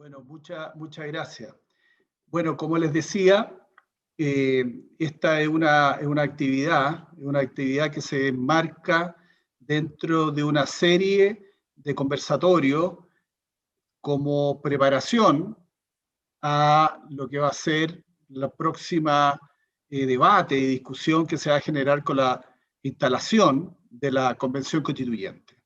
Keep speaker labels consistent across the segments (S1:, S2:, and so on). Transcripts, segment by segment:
S1: Bueno, muchas gracias. Bueno, como les decía, esta es una actividad que se enmarca dentro de una serie de conversatorios como preparación a lo que va a ser la próxima debate y discusión que se va a generar con la instalación de la Convención Constituyente.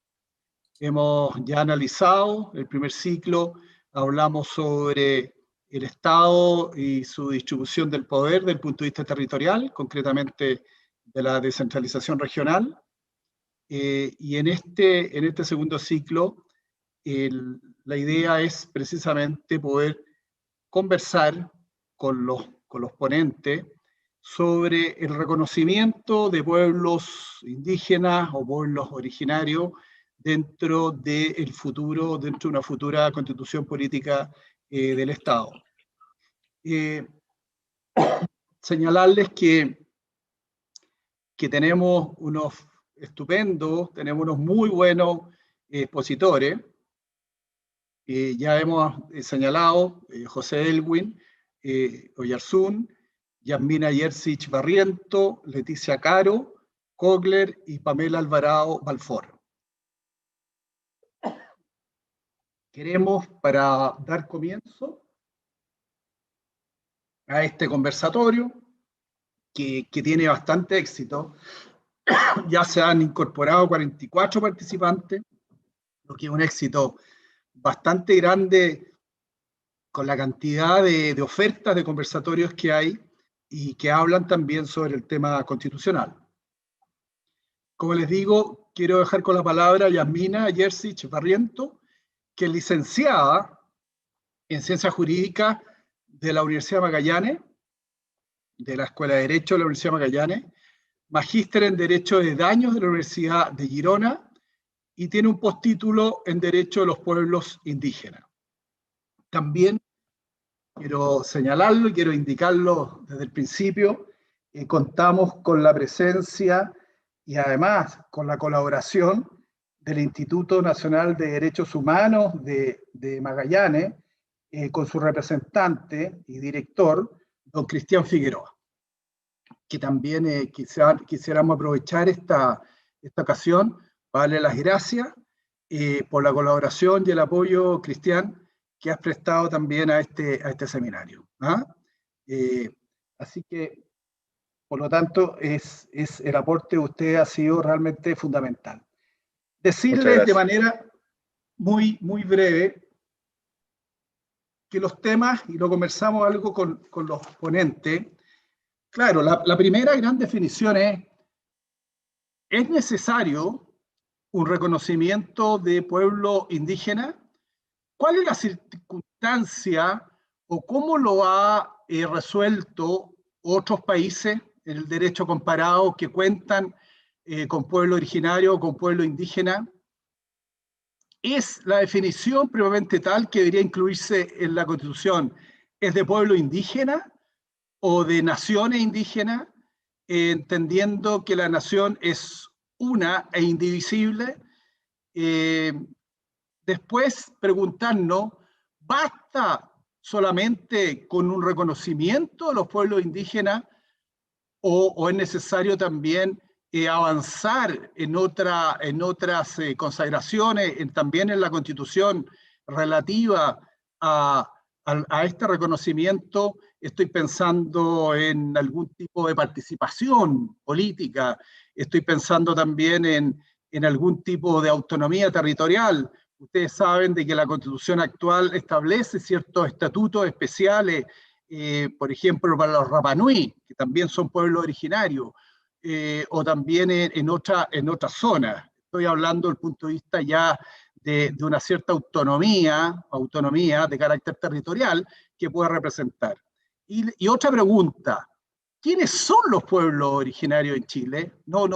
S1: Hemos ya analizado el primer ciclo, hablamos sobre el Estado y su distribución del poder desde el punto de vista territorial, concretamente de la descentralización regional. Y en este segundo ciclo, la idea es precisamente poder conversar con los ponentes sobre el reconocimiento de pueblos indígenas o pueblos originarios dentro del futuro, dentro de una futura constitución política del Estado. Señalarles que tenemos unos estupendos, tenemos unos muy buenos expositores. Ya hemos señalado José Elwin Oyarzún, Yasmina Yersich Barriento, Leticia Caro, Kogler y Pamela Alvarado Balfour. Queremos, para dar comienzo a este conversatorio, que tiene bastante éxito, ya se han incorporado 44 participantes, lo que es un éxito bastante grande con la cantidad de ofertas de conversatorios que hay y que hablan también sobre el tema constitucional. Como les digo, quiero dejar con la palabra a Yasmina Yersich Barriento, que es licenciada en Ciencias Jurídicas de la Universidad de Magallanes, de la Escuela de Derecho de la Universidad de Magallanes, magíster en Derecho de Daños de la Universidad de Girona y tiene un postítulo en Derecho de los Pueblos Indígenas. También quiero señalarlo y quiero indicarlo desde el principio, contamos con la presencia y además con la colaboración del Instituto Nacional de Derechos Humanos de Magallanes, con su representante y director, don Cristian Figueroa, que también quisiéramos aprovechar esta ocasión para darle las gracias por la colaboración y el apoyo, Cristian, que has prestado también a este seminario. Así que, por lo tanto, el aporte de usted ha sido realmente fundamental. Decirles de manera muy breve que los temas, y lo conversamos algo con los ponentes, claro, la primera gran definición ¿es necesario un reconocimiento de pueblo indígena? ¿Cuál es la circunstancia o cómo lo ha resuelto otros países en el derecho comparado que cuentan con pueblo originario o con pueblo indígena? ¿Es la definición previamente tal que debería incluirse en la Constitución? ¿Es de pueblo indígena o de naciones indígenas, entendiendo que la nación es una e indivisible? Después preguntarnos, ¿basta solamente con un reconocimiento de los pueblos indígenas o es necesario también avanzar en otras consagraciones, también en la Constitución relativa a este reconocimiento? Estoy pensando en algún tipo de participación política, estoy pensando también en algún tipo de autonomía territorial. Ustedes saben de que la Constitución actual establece ciertos estatutos especiales, por ejemplo, para los Rapa Nui, que también son pueblos originarios, o también en otras zonas. Estoy hablando desde el punto de vista ya de una cierta autonomía de carácter territorial que puede representar. Y otra pregunta, ¿quiénes son los pueblos originarios en Chile? No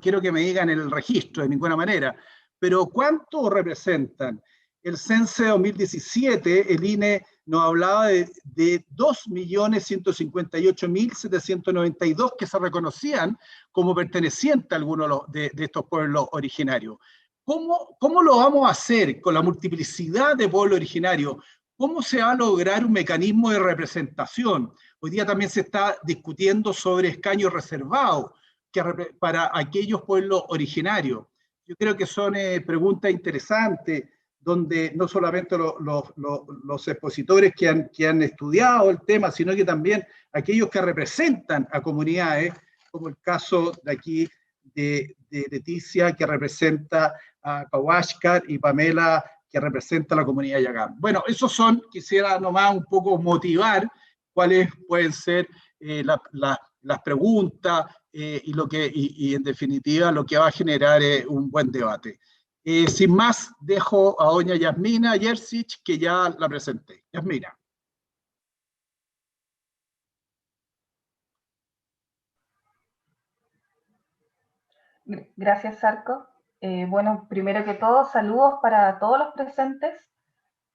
S1: quiero que me digan el registro de ninguna manera, pero ¿cuánto representan? El censo de 2017, el INE nos hablaba de 2.158.792 que se reconocían como pertenecientes a algunos de estos pueblos originarios. ¿Cómo lo vamos a hacer con la multiplicidad de pueblos originarios? ¿cómo se va a lograr un mecanismo de representación? Hoy día también se está discutiendo sobre escaños reservados para aquellos pueblos originarios. Yo creo que son preguntas interesantes, donde no solamente los expositores que han estudiado el tema, sino que también aquellos que representan a comunidades, como el caso de aquí de Leticia, que representa a Kawashkar, y Pamela, que representa a la comunidad Yagán. Bueno, esos son, quisiera nomás un poco motivar cuáles pueden ser las preguntas y en definitiva lo que va a generar un buen debate. Sin más, dejo a doña Yasmina Jersich, que ya la presenté. Yasmina.
S2: Gracias, Sarko. Bueno, primero que todo, saludos para todos los presentes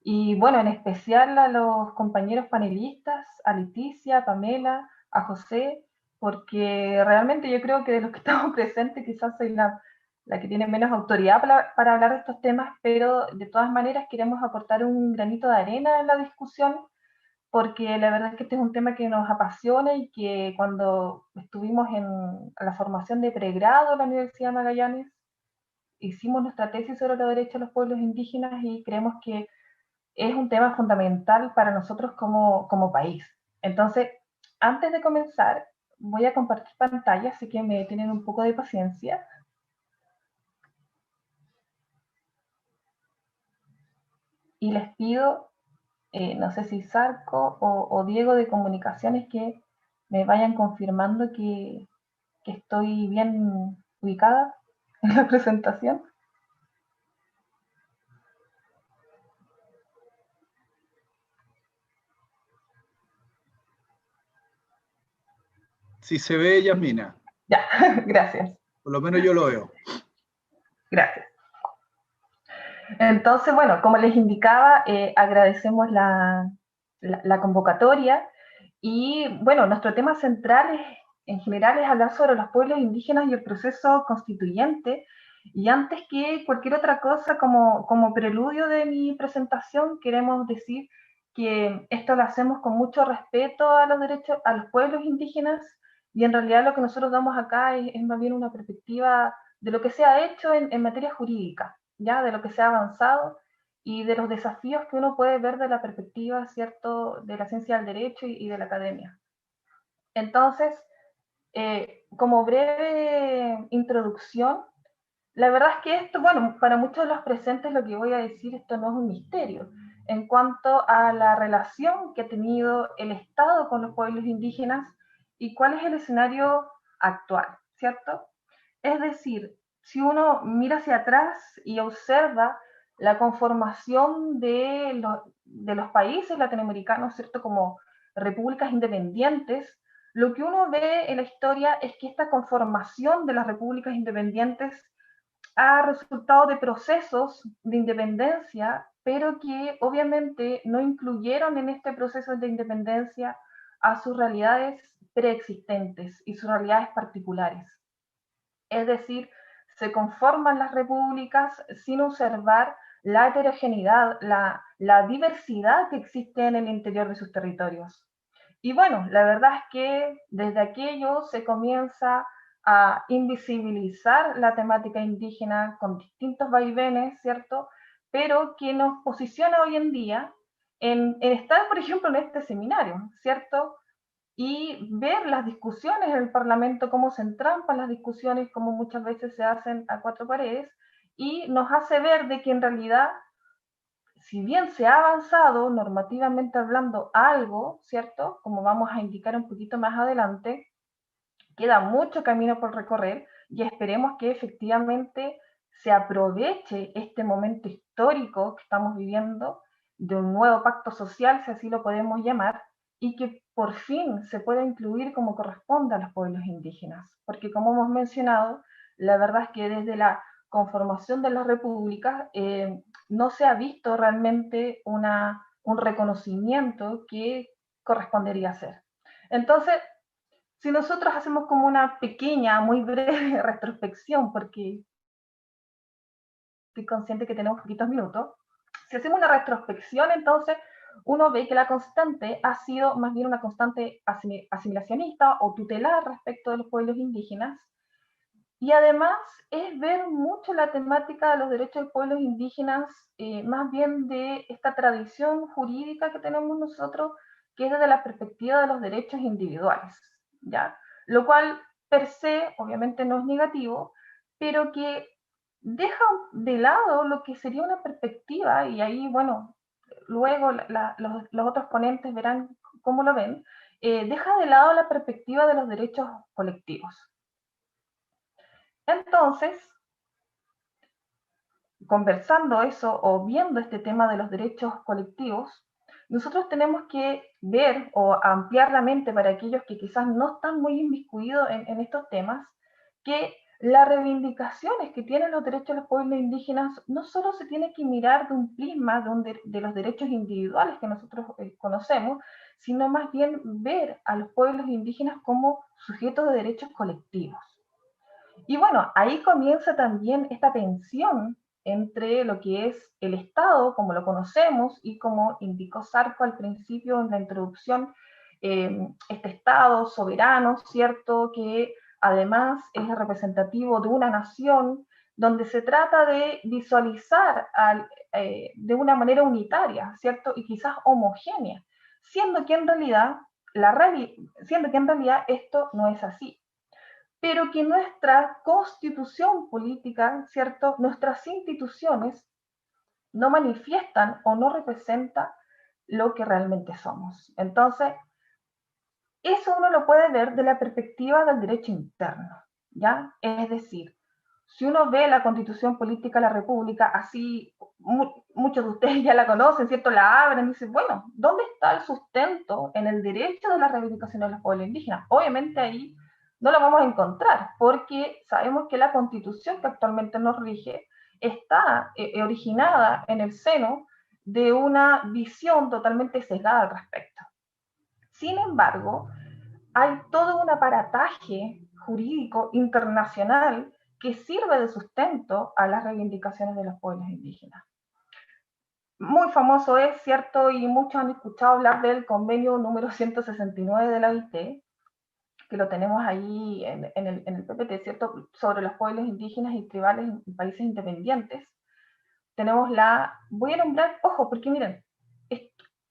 S2: y bueno, en especial a los compañeros panelistas, a Leticia, a Pamela, a José, porque realmente yo creo que de los que estamos presentes quizás soy la que tiene menos autoridad para hablar de estos temas, pero de todas maneras queremos aportar un granito de arena en la discusión, porque la verdad es que este es un tema que nos apasiona y que cuando estuvimos en la formación de pregrado en la Universidad de Magallanes, hicimos nuestra tesis sobre los derechos de los pueblos indígenas y creemos que es un tema fundamental para nosotros como país. Entonces, antes de comenzar, voy a compartir pantalla, así que me tienen un poco de paciencia. Y les pido, no sé si Sarco o Diego de Comunicaciones, que me vayan confirmando que estoy bien ubicada en la presentación.
S1: Si se ve, Yasmina.
S2: Ya, gracias.
S1: Por lo menos yo lo veo.
S2: Gracias. Entonces, bueno, como les indicaba, agradecemos la convocatoria y, bueno, nuestro tema central en general es hablar sobre los pueblos indígenas y el proceso constituyente. Y antes que cualquier otra cosa, como preludio de mi presentación, queremos decir que esto lo hacemos con mucho respeto a los derechos, a los pueblos indígenas, y en realidad lo que nosotros damos acá es más bien una perspectiva de lo que se ha hecho en materia jurídica, ya de lo que se ha avanzado y de los desafíos que uno puede ver de la perspectiva, ¿cierto?, de la ciencia del derecho y de la academia. Entonces, como breve introducción, la verdad es que esto, bueno, para muchos de los presentes lo que voy a decir, esto no es un misterio en cuanto a la relación que ha tenido el Estado con los pueblos indígenas y cuál es el escenario actual, ¿cierto? Es decir, si uno mira hacia atrás y observa la conformación de los países latinoamericanos, ¿cierto? Como repúblicas independientes, lo que uno ve en la historia es que esta conformación de las repúblicas independientes ha resultado de procesos de independencia, pero que obviamente no incluyeron en este proceso de independencia a sus realidades preexistentes y sus realidades particulares. Es decir, se conforman las repúblicas sin observar la heterogeneidad, la diversidad que existe en el interior de sus territorios. Y bueno, la verdad es que desde aquello se comienza a invisibilizar la temática indígena con distintos vaivenes, ¿cierto? Pero que nos posiciona hoy en día en estar, por ejemplo, en este seminario, ¿cierto? Y ver las discusiones en el Parlamento, cómo se entrampan las discusiones, cómo muchas veces se hacen a cuatro paredes, y nos hace ver de que en realidad, si bien se ha avanzado normativamente hablando algo, ¿cierto? Como vamos a indicar un poquito más adelante, queda mucho camino por recorrer y esperemos que efectivamente se aproveche este momento histórico que estamos viviendo de un nuevo pacto social, si así lo podemos llamar, y que por fin se pueda incluir como corresponde a los pueblos indígenas. Porque como hemos mencionado, la verdad es que desde la conformación de las repúblicas no se ha visto realmente un reconocimiento que correspondería hacer. Entonces, si nosotros hacemos como una pequeña, muy breve retrospección, porque estoy consciente que tenemos poquitos minutos, si hacemos una retrospección, entonces uno ve que la constante ha sido más bien una constante asimilacionista o tutelar respecto de los pueblos indígenas, y además es ver mucho la temática de los derechos de pueblos indígenas, más bien de esta tradición jurídica que tenemos nosotros, que es desde la perspectiva de los derechos individuales, ¿ya? Lo cual per se obviamente no es negativo, pero que deja de lado lo que sería una perspectiva, y ahí, bueno, luego los otros ponentes verán cómo lo ven, deja de lado la perspectiva de los derechos colectivos. Entonces, conversando eso o viendo este tema de los derechos colectivos, nosotros tenemos que ver o ampliar la mente para aquellos que quizás no están muy inmiscuidos en estos temas, que las reivindicaciones que tienen los derechos de los pueblos indígenas no solo se tiene que mirar de un prisma de los derechos individuales que nosotros conocemos, sino más bien ver a los pueblos indígenas como sujetos de derechos colectivos. Y bueno, ahí comienza también esta tensión entre lo que es el Estado, como lo conocemos, y como indicó Sarko al principio en la introducción, este Estado soberano, ¿cierto?, que además es representativo de una nación, donde se trata de visualizar de una manera unitaria, ¿cierto?, y quizás homogénea, siendo que en realidad, siendo que en realidad esto no es así, pero que nuestra constitución política, ¿cierto?, nuestras instituciones no manifiestan o no representan lo que realmente somos. Entonces, eso uno lo puede ver de la perspectiva del derecho interno, ¿ya? Es decir, si uno ve la constitución política de la República, así muchos de ustedes ya la conocen, ¿cierto? La abren y dicen, bueno, ¿dónde está el sustento en el derecho de la reivindicación de los pueblos indígenas? Obviamente ahí no lo vamos a encontrar, porque sabemos que la constitución que actualmente nos rige está originada en el seno de una visión totalmente sesgada al respecto. Sin embargo, hay todo un aparataje jurídico internacional que sirve de sustento a las reivindicaciones de los pueblos indígenas. Muy famoso es, ¿cierto? Y muchos han escuchado hablar del convenio número 169 de la OIT, que lo tenemos ahí en el PPT, ¿cierto? Sobre los pueblos indígenas y tribales en países independientes. Tenemos voy a nombrar, ojo, porque miren,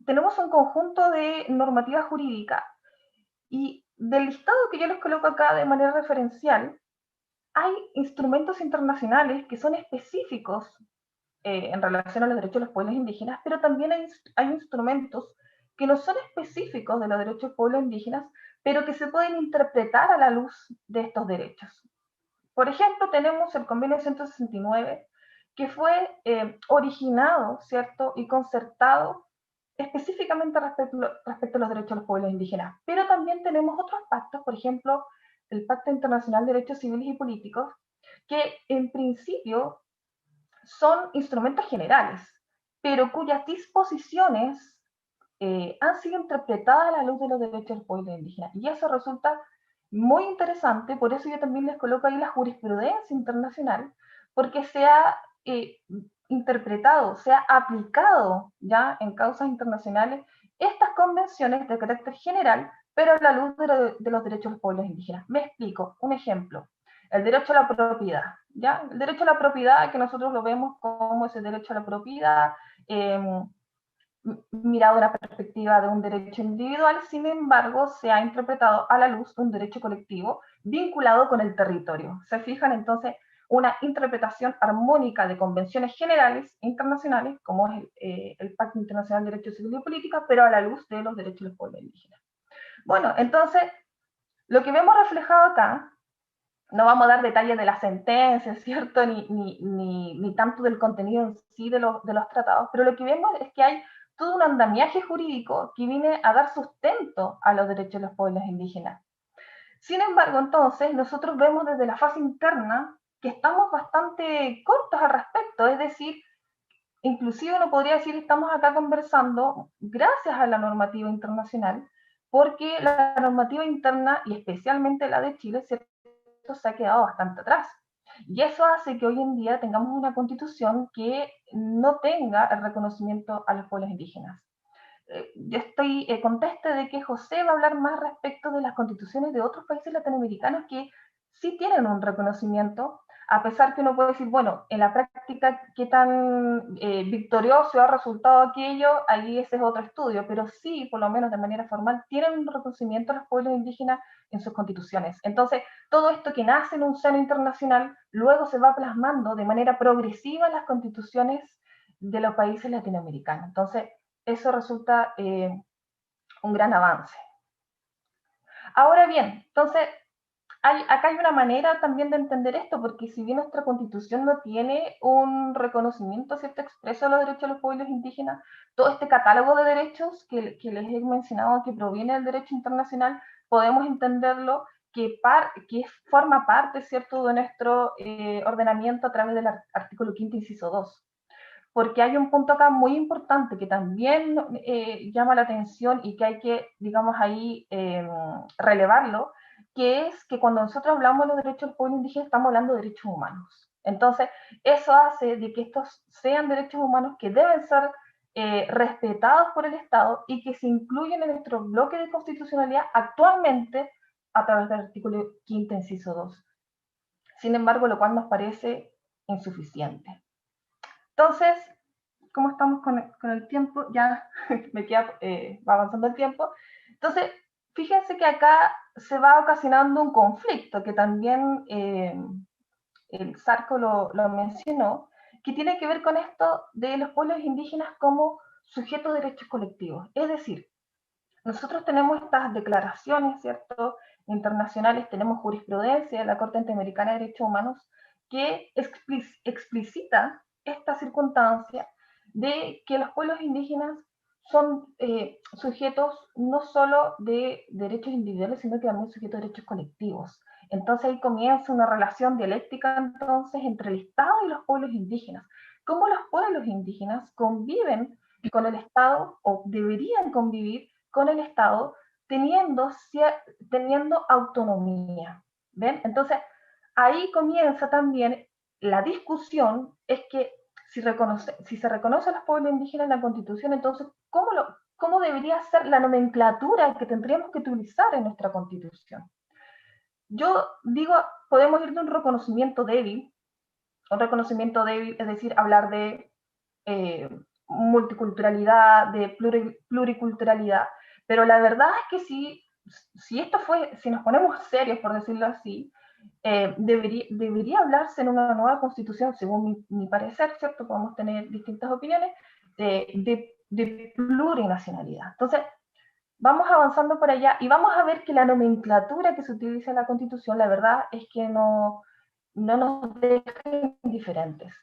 S2: tenemos un conjunto de normativa jurídica, y del listado que yo les coloco acá de manera referencial, hay instrumentos internacionales que son específicos en relación a los derechos de los pueblos indígenas, pero también hay instrumentos que no son específicos de los derechos de los pueblos indígenas, pero que se pueden interpretar a la luz de estos derechos. Por ejemplo, tenemos el convenio 169, que fue originado, ¿cierto?, y concertado específicamente respecto a los derechos de los pueblos indígenas. Pero también tenemos otros pactos, por ejemplo, el Pacto Internacional de Derechos Civiles y Políticos, que en principio son instrumentos generales, pero cuyas disposiciones han sido interpretadas a la luz de los derechos de los pueblos indígenas. Y eso resulta muy interesante, por eso yo también les coloco ahí la jurisprudencia internacional, porque se ha interpretado, se ha aplicado ya en causas internacionales estas convenciones de carácter general, pero a la luz de los derechos de los pueblos indígenas. Me explico, un ejemplo, el derecho a la propiedad, ¿ya? El derecho a la propiedad, que nosotros lo vemos como ese derecho a la propiedad, mirado de la perspectiva de un derecho individual, sin embargo, se ha interpretado a la luz de un derecho colectivo vinculado con el territorio. ¿Se fijan? Entonces, una interpretación armónica de convenciones generales internacionales, como es el Pacto Internacional de Derechos Civiles y Políticos, pero a la luz de los derechos de los pueblos indígenas. Bueno, entonces, lo que vemos reflejado acá, no vamos a dar detalles de las sentencias, ¿cierto? Ni tanto del contenido en sí de los tratados, pero lo que vemos es que hay todo un andamiaje jurídico que viene a dar sustento a los derechos de los pueblos indígenas. Sin embargo, entonces, nosotros vemos desde la fase interna que estamos bastante cortos al respecto, es decir, inclusive uno podría decir estamos acá conversando gracias a la normativa internacional, porque la normativa interna, y especialmente la de Chile, se ha quedado bastante atrás. Y eso hace que hoy en día tengamos una constitución que no tenga el reconocimiento a los pueblos indígenas. yo estoy conteste de que José va a hablar más respecto de las constituciones de otros países latinoamericanos que sí tienen un reconocimiento, a pesar que uno puede decir, bueno, en la práctica, qué tan victorioso ha resultado aquello, ahí ese es otro estudio, pero sí, por lo menos de manera formal, tienen un reconocimiento a los pueblos indígenas en sus constituciones. Entonces, todo esto que nace en un seno internacional, luego se va plasmando de manera progresiva en las constituciones de los países latinoamericanos. Entonces, eso resulta un gran avance. Ahora bien, entonces, acá hay una manera también de entender esto, porque si bien nuestra constitución no tiene un reconocimiento, ¿cierto?, expreso de los derechos de los pueblos indígenas, todo este catálogo de derechos que les he mencionado, que proviene del derecho internacional, podemos entenderlo que forma parte, ¿cierto?, de nuestro ordenamiento a través del artículo 5º, inciso 2. Porque hay un punto acá muy importante que también llama la atención y que hay que, digamos, ahí relevarlo, que es que cuando nosotros hablamos de los derechos del pueblo indígena estamos hablando de derechos humanos. Entonces, eso hace de que estos sean derechos humanos que deben ser respetados por el Estado y que se incluyen en nuestro bloque de constitucionalidad actualmente a través del artículo 5º, inciso 2. Sin embargo, lo cual nos parece insuficiente. Entonces, ¿cómo estamos con el tiempo? Ya me queda, va avanzando el tiempo. Entonces, fíjense que acá se va ocasionando un conflicto, que también el Sarco lo mencionó, que tiene que ver con esto de los pueblos indígenas como sujetos de derechos colectivos. Es decir, nosotros tenemos estas declaraciones, ¿cierto?, internacionales, tenemos jurisprudencia de la Corte Interamericana de Derechos Humanos que explicita esta circunstancia de que los pueblos indígenas son sujetos no solo de derechos individuales, sino que también sujetos de derechos colectivos. Entonces ahí comienza una relación dialéctica entonces entre el Estado y los pueblos indígenas. ¿Cómo los pueblos indígenas conviven con el Estado o deberían convivir con el Estado teniendo autonomía? ¿Ven? Entonces, ahí comienza también la discusión, es que si se reconoce a los pueblos indígenas en la Constitución, entonces, ¿cómo debería ser la nomenclatura que tendríamos que utilizar en nuestra Constitución? Yo digo, podemos ir de un reconocimiento débil, es decir, hablar de multiculturalidad, de pluriculturalidad, pero la verdad es que si nos ponemos serios, por decirlo así, debería hablarse en una nueva constitución, según mi parecer, ¿cierto? Podemos tener distintas opiniones, de plurinacionalidad. Entonces, vamos avanzando por allá y vamos a ver que la nomenclatura que se utiliza en la constitución, la verdad es que no nos deja indiferentes.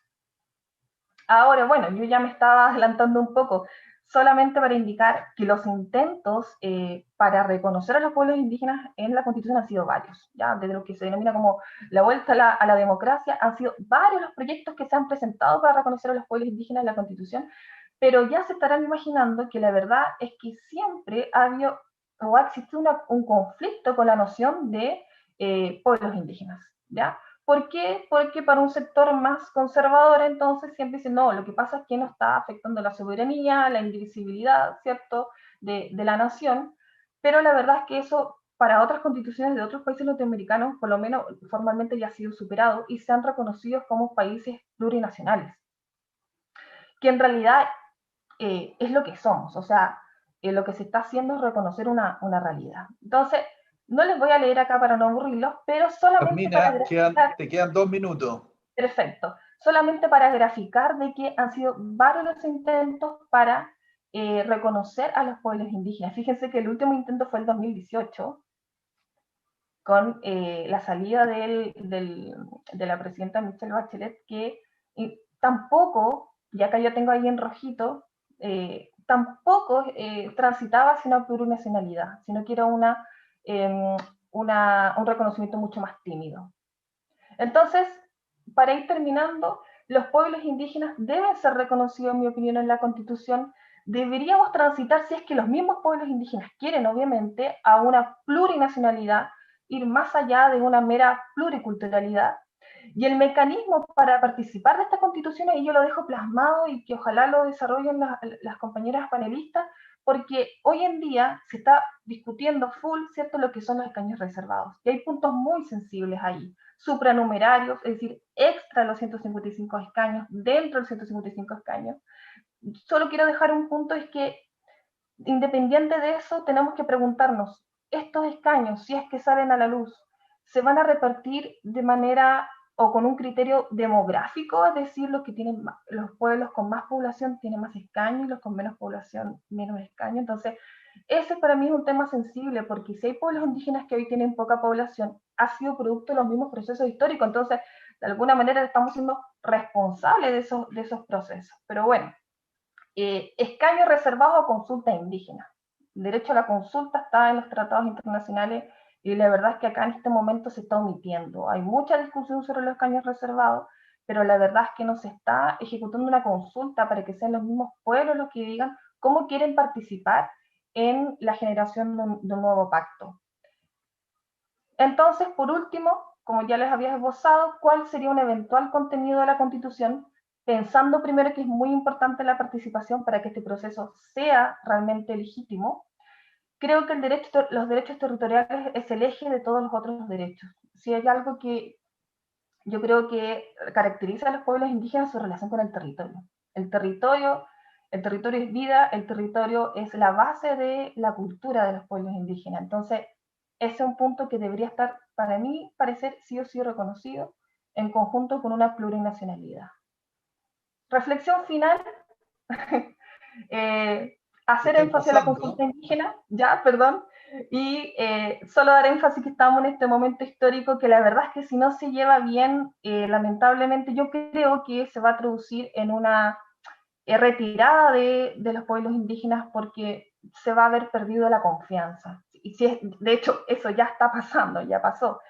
S2: Ahora, bueno, yo ya me estaba adelantando un poco, solamente para indicar que los intentos para reconocer a los pueblos indígenas en la Constitución han sido varios, ya desde lo que se denomina como la vuelta a la democracia, han sido varios los proyectos que se han presentado para reconocer a los pueblos indígenas en la Constitución, pero ya se estarán imaginando que la verdad es que siempre ha habido o ha existido un conflicto con la noción de pueblos indígenas, ¿ya? ¿Por qué? Porque para un sector más conservador, entonces, siempre dicen, no, lo que pasa es que no está afectando la soberanía, la indivisibilidad, ¿cierto?, de la nación, pero la verdad es que eso, para otras constituciones de otros países latinoamericanos, por lo menos formalmente ya ha sido superado y se han reconocido como países plurinacionales, que en realidad es lo que somos, o sea, lo que se está haciendo es reconocer una realidad. Entonces, no les voy a leer acá para no aburrirlos, pero solamente para graficar.
S1: Te quedan 2 minutos.
S2: Perfecto. Solamente para graficar de que han sido varios los intentos para reconocer a los pueblos indígenas. Fíjense que el último intento fue el 2018, con la salida de la presidenta Michelle Bachelet, que tampoco, ya que yo tengo ahí en rojito, tampoco transitaba hacia una plurinacionalidad, sino que era un reconocimiento mucho más tímido. Entonces, para ir terminando, los pueblos indígenas deben ser reconocidos, en mi opinión, en la Constitución. Deberíamos transitar, si es que los mismos pueblos indígenas quieren, obviamente, a una plurinacionalidad, ir más allá de una mera pluriculturalidad. Y el mecanismo para participar de estas constituciones, y yo lo dejo plasmado y que ojalá lo desarrollen las compañeras panelistas, porque hoy en día se está discutiendo full, ¿cierto?, lo que son los escaños reservados. Y hay puntos muy sensibles ahí, supranumerarios, es decir, extra los 155 escaños, dentro de los 155 escaños. Solo quiero dejar un punto, es que independiente de eso, tenemos que preguntarnos, estos escaños, si es que salen a la luz, ¿se van a repartir de manera o con un criterio demográfico? Es decir, los que tienen los pueblos con más población tienen más escaños y los con menos población menos escaños. Entonces, ese para mí es un tema sensible, porque si hay pueblos indígenas que hoy tienen poca población, ha sido producto de los mismos procesos históricos. Entonces, de alguna manera estamos siendo responsables de esos procesos. Pero bueno, escaño reservado a consulta indígena. El derecho a la consulta está en los tratados internacionales y la verdad es que acá en este momento se está omitiendo. Hay mucha discusión sobre los escaños reservados, pero la verdad es que no se está ejecutando una consulta para que sean los mismos pueblos los que digan cómo quieren participar en la generación de un nuevo pacto. Entonces, por último, como ya les había esbozado, ¿cuál sería un eventual contenido de la Constitución? Pensando primero que es muy importante la participación para que este proceso sea realmente legítimo. Creo que los derechos territoriales es el eje de todos los otros derechos. Si hay algo que yo creo que caracteriza a los pueblos indígenas, su relación con el territorio. El territorio es vida, el territorio es la base de la cultura de los pueblos indígenas. Entonces, ese es un punto que debería estar, para mí, parecer sí o sí reconocido en conjunto con una plurinacionalidad. Reflexión final, hacer énfasis a la consulta indígena, y solo dar énfasis que estamos en este momento histórico, que la verdad es que si no se lleva bien, lamentablemente yo creo que se va a traducir en una retirada de los pueblos indígenas, porque se va a haber perdido la confianza. Y si de hecho, eso ya está pasando, ya pasó.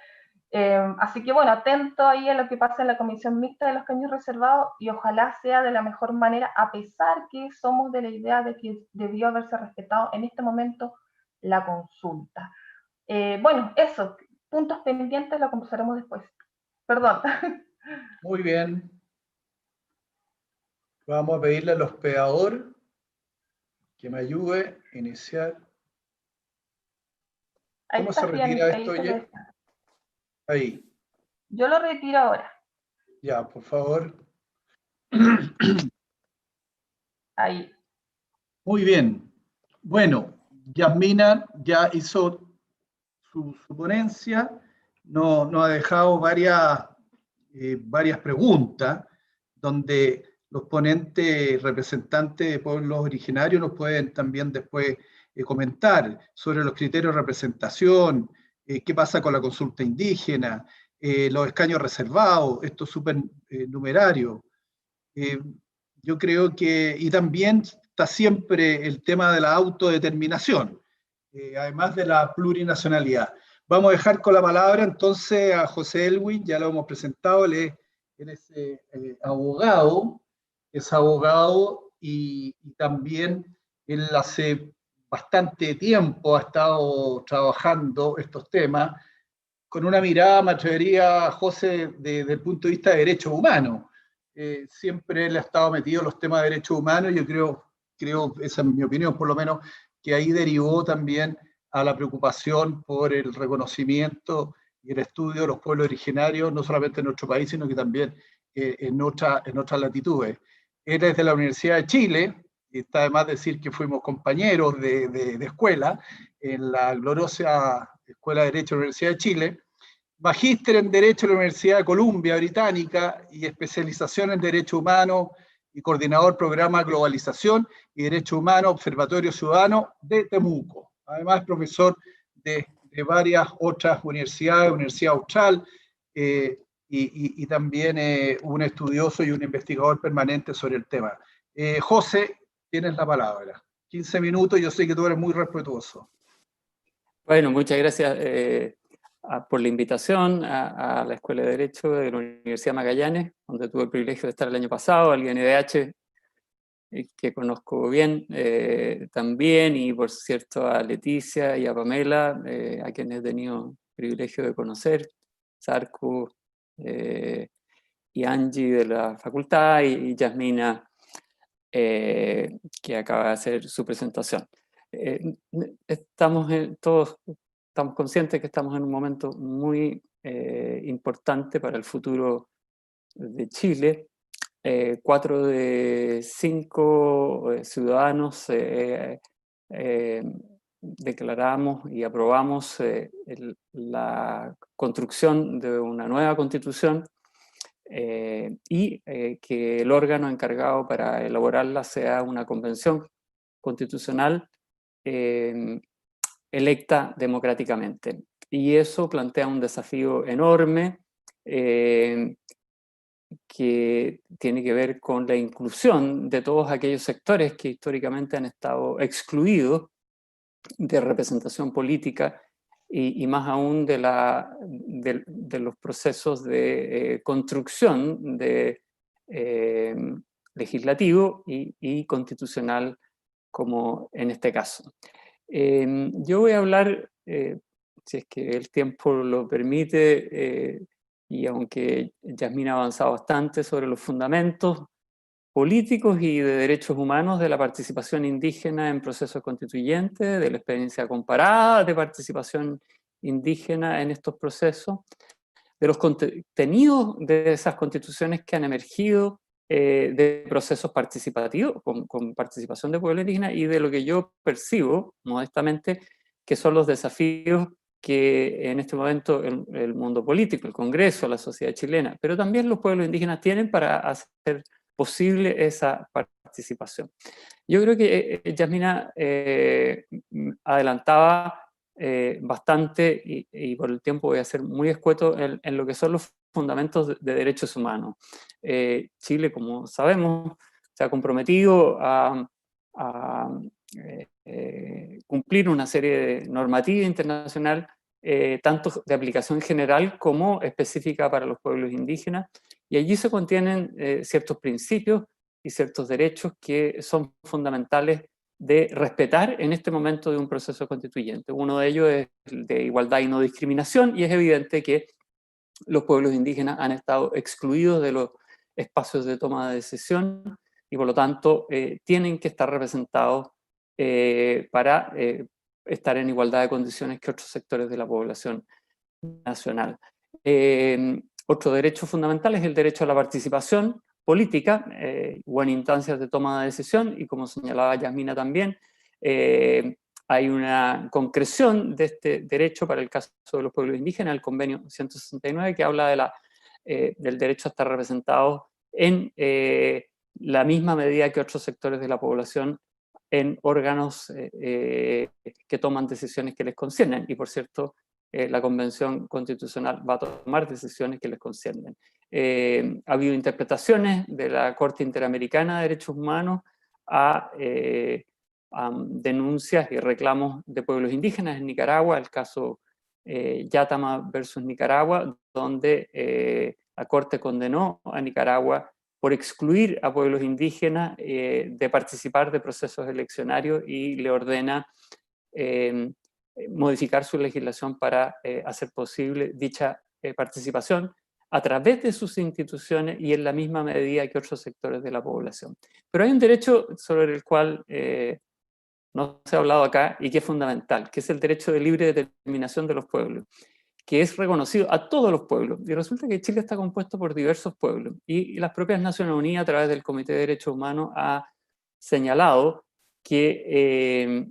S2: Así que bueno, atento ahí a lo que pasa en la comisión mixta de los escaños reservados y ojalá sea de la mejor manera, a pesar que somos de la idea de que debió haberse respetado en este momento la consulta. Bueno, eso, puntos pendientes lo conversaremos después. Perdón.
S1: Muy bien. Vamos a pedirle al hospedador que me ayude a iniciar. ¿Cómo se retira esto, oye? Ahí.
S2: Yo lo retiro ahora.
S1: Ya, por favor.
S2: Ahí.
S1: Muy bien. Bueno, Yasmina ya hizo su ponencia, nos ha dejado varias preguntas, donde los ponentes representantes de pueblos originarios nos pueden también después comentar sobre los criterios de representación, qué pasa con la consulta indígena, los escaños reservados, estos supernumerarios. Yo creo que, y también está siempre el tema de la autodeterminación, además de la plurinacionalidad. Vamos a dejar con la palabra entonces a José Elwin, ya lo hemos presentado, él es abogado, y también él hace bastante tiempo ha estado trabajando estos temas con una mirada, me atrevería, José, desde el punto de vista de derechos humanos. Siempre él ha estado metido en los temas de derechos humanos, yo creo, esa es mi opinión por lo menos, que ahí derivó también a la preocupación por el reconocimiento y el estudio de los pueblos originarios, no solamente en nuestro país, sino que también en otras latitudes. Él es de la Universidad de Chile, y está además decir que fuimos compañeros de escuela en la gloriosa Escuela de Derecho de la Universidad de Chile, magíster en Derecho de la Universidad de Columbia Británica y especialización en Derecho Humano y coordinador programa Globalización y Derecho Humano Observatorio Ciudadano de Temuco. Además es profesor de varias otras universidades, Universidad Austral, y también un estudioso y un investigador permanente sobre el tema. José, tienes la palabra. 15 minutos, yo sé que tú eres muy respetuoso.
S3: Bueno, muchas gracias por la invitación a la Escuela de Derecho de la Universidad Magallanes, donde tuve el privilegio de estar el año pasado, al INDH, que conozco bien también, y por cierto a Leticia y a Pamela, a quienes he tenido el privilegio de conocer, Sarku, y Angie de la facultad, y Yasmina, que acaba de hacer su presentación. Todos estamos conscientes que estamos en un momento muy importante para el futuro de Chile. 4 de 5 ciudadanos declaramos y aprobamos la construcción de una nueva constitución, y que el órgano encargado para elaborarla sea una convención constitucional electa democráticamente. Y eso plantea un desafío enorme que tiene que ver con la inclusión de todos aquellos sectores que históricamente han estado excluidos de representación política y más aún de los procesos de construcción de legislativo y constitucional, como en este caso. Yo voy a hablar, si es que el tiempo lo permite, y aunque Yasmina ha avanzado bastante sobre los fundamentos políticos y de derechos humanos de la participación indígena en procesos constituyentes, de la experiencia comparada de participación indígena en estos procesos, de los contenidos de esas constituciones que han emergido de procesos participativos, con participación de pueblo indígena, y de lo que yo percibo, modestamente, que son los desafíos que en este momento el mundo político, el Congreso, la sociedad chilena, pero también los pueblos indígenas tienen para hacer posible esa participación. Yo creo que Yasmina adelantaba bastante, y por el tiempo voy a ser muy escueto en lo que son los fundamentos de derechos humanos. Chile, como sabemos, se ha comprometido a cumplir una serie de normativa internacional, tanto de aplicación general como específica para los pueblos indígenas, y allí se contienen ciertos principios y ciertos derechos que son fundamentales de respetar en este momento de un proceso constituyente. Uno de ellos es el de igualdad y no discriminación, y es evidente que los pueblos indígenas han estado excluidos de los espacios de toma de decisión y por lo tanto tienen que estar representados para estar en igualdad de condiciones que otros sectores de la población nacional. Otro derecho fundamental es el derecho a la participación política o en instancias de toma de decisión, y como señalaba Yasmina también, hay una concreción de este derecho para el caso de los pueblos indígenas, el convenio 169, que habla del derecho a estar representados en la misma medida que otros sectores de la población en órganos que toman decisiones que les conciernen, y por cierto, la Convención Constitucional va a tomar decisiones que les conciernen. Ha habido interpretaciones de la Corte Interamericana de Derechos Humanos a denuncias y reclamos de pueblos indígenas en Nicaragua, el caso Yatama versus Nicaragua, donde la Corte condenó a Nicaragua por excluir a pueblos indígenas de participar de procesos eleccionarios, y le ordena modificar su legislación para hacer posible dicha participación a través de sus instituciones y en la misma medida que otros sectores de la población. Pero hay un derecho sobre el cual no se ha hablado acá y que es fundamental, que es el derecho de libre determinación de los pueblos, que es reconocido a todos los pueblos. Y resulta que Chile está compuesto por diversos pueblos, y las propias Naciones Unidas, a través del Comité de Derechos Humanos, ha señalado que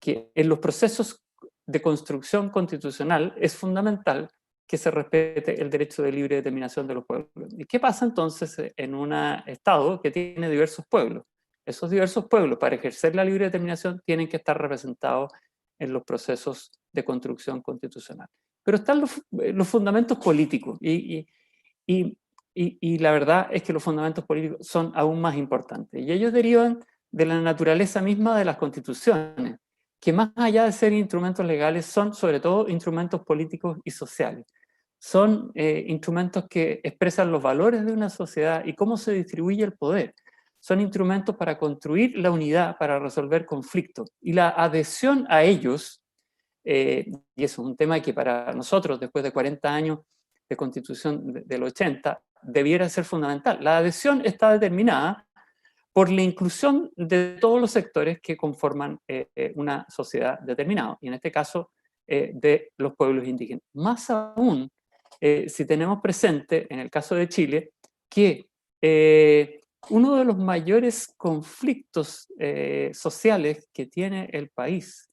S3: en los procesos de construcción constitucional es fundamental que se respete el derecho de libre determinación de los pueblos. ¿Y qué pasa entonces en un Estado que tiene diversos pueblos? Esos diversos pueblos, para ejercer la libre determinación, tienen que estar representados en los procesos de construcción constitucional. Pero están los fundamentos políticos, y la verdad es que los fundamentos políticos son aún más importantes, y ellos derivan de la naturaleza misma de las constituciones, que más allá de ser instrumentos legales, son sobre todo instrumentos políticos y sociales. Son instrumentos que expresan los valores de una sociedad y cómo se distribuye el poder. Son instrumentos para construir la unidad, para resolver conflictos. Y la adhesión a ellos, y eso es un tema que para nosotros, después de 40 años de constitución del 80 debiera ser fundamental. La adhesión está determinada por la inclusión de todos los sectores que conforman una sociedad determinada, y en este caso de los pueblos indígenas. Más aún, si tenemos presente, en el caso de Chile, que uno de los mayores conflictos sociales que tiene el país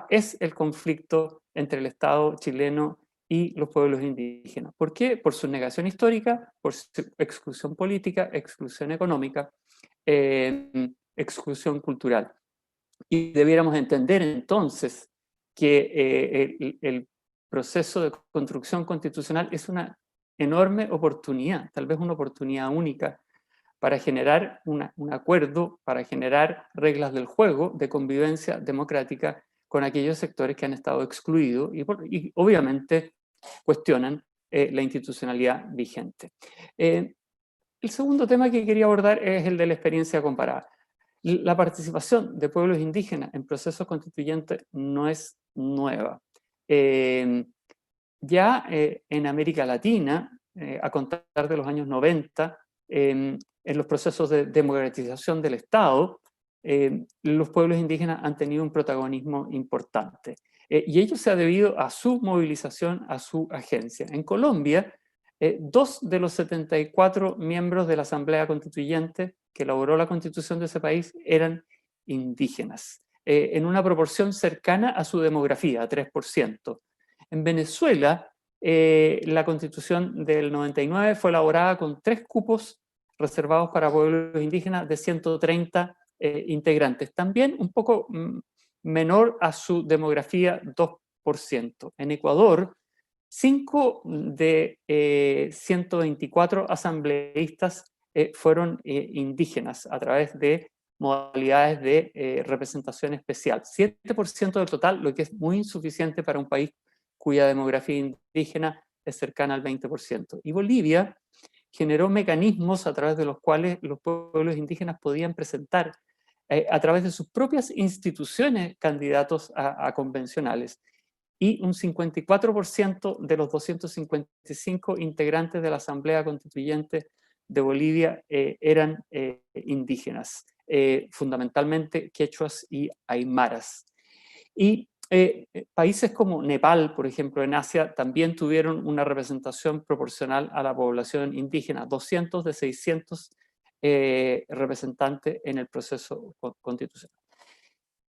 S3: es el conflicto entre el Estado chileno y los pueblos indígenas. ¿Por qué? Por su negación histórica, por su exclusión política, exclusión económica, exclusión cultural. Y debiéramos entender entonces que el proceso de construcción constitucional es una enorme oportunidad, tal vez una oportunidad única, para generar un acuerdo, para generar reglas del juego de convivencia democrática con aquellos sectores que han estado excluidos y obviamente cuestionan la institucionalidad vigente. El segundo tema que quería abordar es el de la experiencia comparada. La participación de pueblos indígenas en procesos constituyentes no es nueva. Ya en América Latina, a contar de los años 90, en los procesos de democratización del Estado, los pueblos indígenas han tenido un protagonismo importante. Y ello se ha debido a su movilización, a su agencia. En Colombia, 2 de los 74 miembros de la Asamblea Constituyente que elaboró la constitución de ese país eran indígenas, en una proporción cercana a su demografía, a 3%. En Venezuela, la constitución del 99 fue elaborada con 3 cupos reservados para pueblos indígenas de 130 integrantes, también un poco menor a su demografía, 2%. En Ecuador, 5 de 124 asambleístas fueron indígenas a través de modalidades de representación especial. 7% del total, lo que es muy insuficiente para un país cuya demografía indígena es cercana al 20%. Y Bolivia generó mecanismos a través de los cuales los pueblos indígenas podían presentar a través de sus propias instituciones candidatos a convencionales. Y un 54% de los 255 integrantes de la Asamblea Constituyente de Bolivia eran indígenas, fundamentalmente quechuas y aymaras. Y países como Nepal, por ejemplo, en Asia, también tuvieron una representación proporcional a la población indígena, 200 de 600 representantes en el proceso constitucional.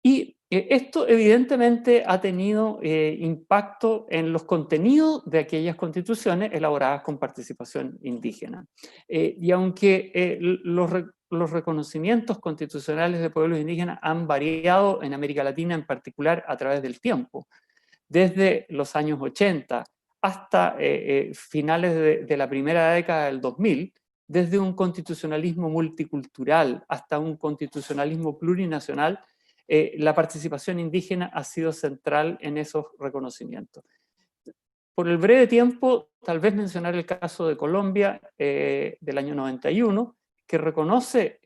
S3: Y esto evidentemente ha tenido impacto en los contenidos de aquellas constituciones elaboradas con participación indígena. Y aunque los reconocimientos constitucionales de pueblos indígenas han variado en América Latina en particular a través del tiempo, desde los años 80 hasta finales de la primera década del 2000, desde un constitucionalismo multicultural hasta un constitucionalismo plurinacional, la participación indígena ha sido central en esos reconocimientos. Por el breve tiempo, tal vez mencionar el caso de Colombia del año 91, que reconoce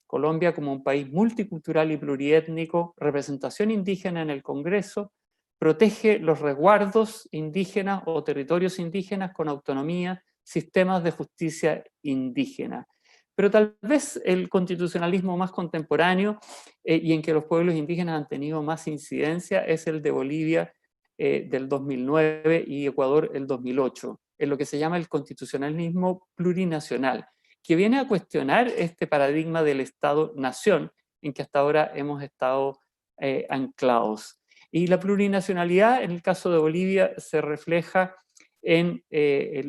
S3: Colombia como un país multicultural y pluriétnico, representación indígena en el Congreso, protege los resguardos indígenas o territorios indígenas con autonomía, sistemas de justicia indígena. Pero tal vez el constitucionalismo más contemporáneo y en que los pueblos indígenas han tenido más incidencia es el de Bolivia del 2009 y Ecuador el 2008, en lo que se llama el constitucionalismo plurinacional, que viene a cuestionar este paradigma del Estado-nación en que hasta ahora hemos estado anclados. Y la plurinacionalidad, en el caso de Bolivia, se refleja en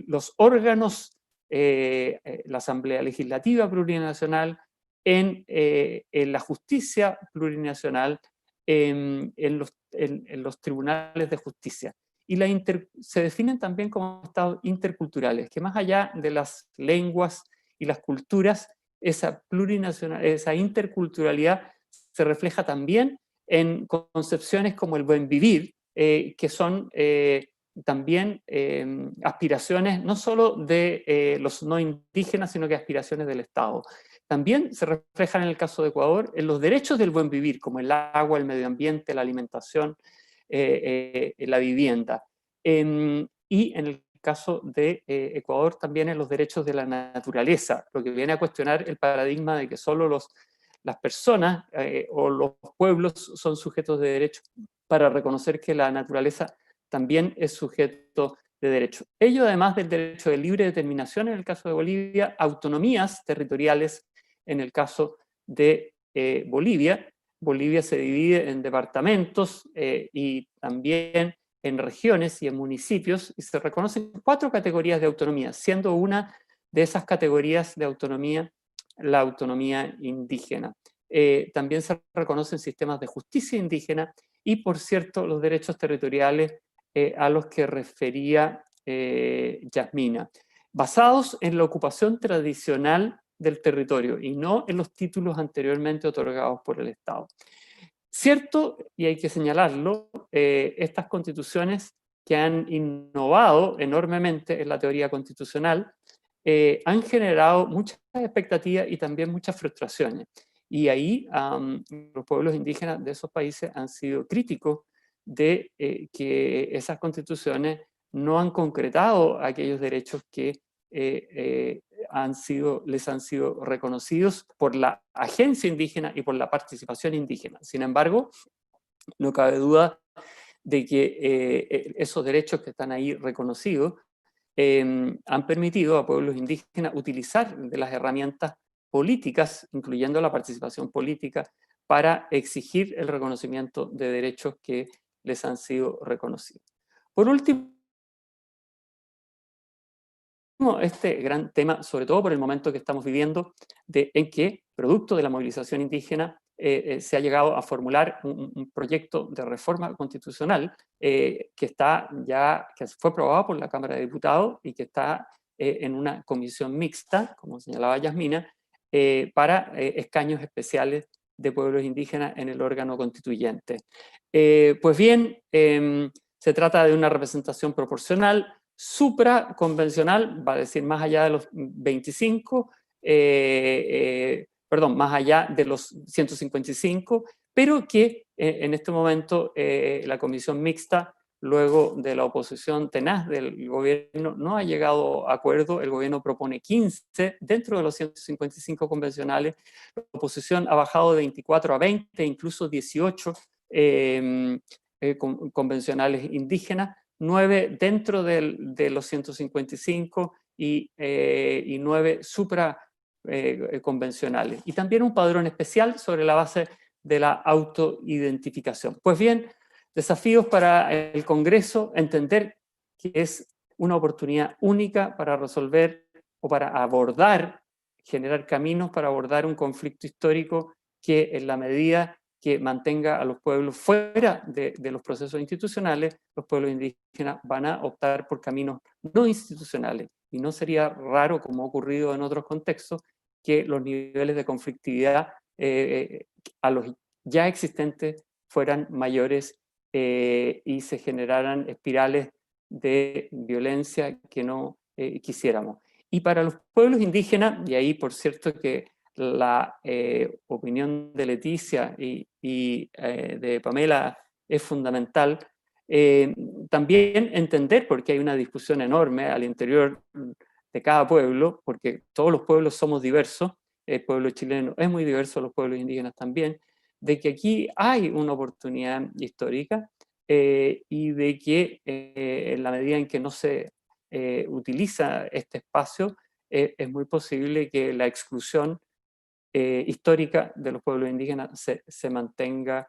S3: los órganos, la Asamblea Legislativa Plurinacional, en la justicia plurinacional, en los tribunales de justicia. Y se definen también como estados interculturales, que más allá de las lenguas y las culturas, esa interculturalidad se refleja también en concepciones como el buen vivir, que son también aspiraciones no solo de los no indígenas, sino que aspiraciones del Estado. También se reflejan en el caso de Ecuador en los derechos del buen vivir, como el agua, el medio ambiente, la alimentación, la vivienda. Y en el caso de Ecuador también en los derechos de la naturaleza, lo que viene a cuestionar el paradigma de que solo las personas o los pueblos son sujetos de derecho, para reconocer que la naturaleza también es sujeto de derecho. Ello además del derecho de libre determinación en el caso de Bolivia, autonomías territoriales en el caso de Bolivia. Bolivia se divide en departamentos y también en regiones y en municipios, y se reconocen 4 categorías de autonomía, siendo una de esas categorías de autonomía la autonomía indígena. También se reconocen sistemas de justicia indígena y, por cierto, los derechos territoriales a los que refería Yasmina, basados en la ocupación tradicional del territorio y no en los títulos anteriormente otorgados por el Estado. Cierto, y hay que señalarlo, estas constituciones que han innovado enormemente en la teoría constitucional han generado muchas expectativas y también muchas frustraciones. Y ahí los pueblos indígenas de esos países han sido críticos de que esas constituciones no han concretado aquellos derechos que les han sido reconocidos por la agencia indígena y por la participación indígena. Sin embargo, no cabe duda de que esos derechos que están ahí reconocidos han permitido a pueblos indígenas utilizar de las herramientas políticas, incluyendo la participación política, para exigir el reconocimiento de derechos que les han sido reconocidos. Por último, este gran tema, sobre todo por el momento que estamos viviendo, en que, producto de la movilización indígena, se ha llegado a formular un proyecto de reforma constitucional que fue aprobado por la Cámara de Diputados y que está en una comisión mixta, como señalaba Yasmina, para escaños especiales de pueblos indígenas en el órgano constituyente. Pues bien, se trata de una representación proporcional, supraconvencional, va a decir más allá de los 25, más allá de los 155, pero que en este momento la comisión mixta, luego de la oposición tenaz del gobierno, no ha llegado a acuerdo. El gobierno propone 15 dentro de los 155 convencionales, la oposición ha bajado de 24 a 20, incluso 18 convencionales indígenas, 9 dentro de los 155 y 9 supraconvencionales. Y también un padrón especial sobre la base de la autoidentificación. Pues bien, desafíos para el Congreso: entender que es una oportunidad única para resolver o para abordar, generar caminos para abordar un conflicto histórico que, en la medida que mantenga a los pueblos fuera de los procesos institucionales, los pueblos indígenas van a optar por caminos no institucionales. Y no sería raro, como ha ocurrido en otros contextos, que los niveles de conflictividad a los ya existentes fueran mayores y se generaran espirales de violencia que no quisiéramos. Y para los pueblos indígenas, y ahí por cierto que la opinión de Leticia y de Pamela es fundamental, también entender, porque hay una discusión enorme al interior de cada pueblo, porque todos los pueblos somos diversos, el pueblo chileno es muy diverso, los pueblos indígenas también, de que aquí hay una oportunidad histórica y de que en la medida en que no se utiliza este espacio, es muy posible que la exclusión histórica de los pueblos indígenas se mantenga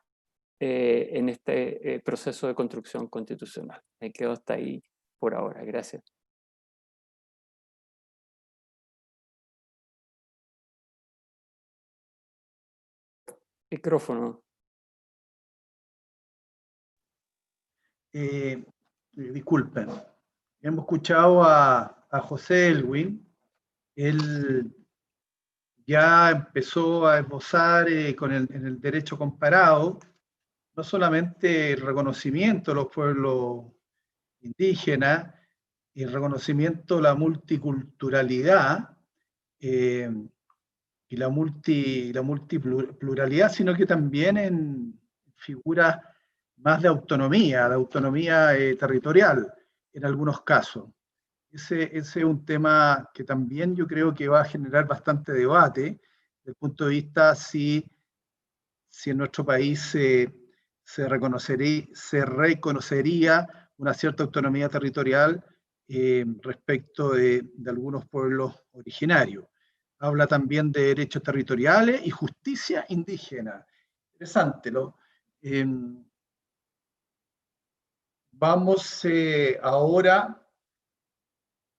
S3: en este proceso de construcción constitucional. Me quedo hasta ahí por ahora. Gracias. Micrófono.
S1: Disculpen. Hemos escuchado a José Elwin. Él ya empezó a esbozar en el derecho comparado no solamente el reconocimiento de los pueblos indígenas, el reconocimiento de la multiculturalidad y la multipluralidad, sino que también en figuras más de autonomía territorial en algunos casos. Ese es un tema que también yo creo que va a generar bastante debate, desde el punto de vista si en nuestro país se reconocería una cierta autonomía territorial respecto de algunos pueblos originarios. Habla también de derechos territoriales y justicia indígena. Interesante, ¿no? Vamos ahora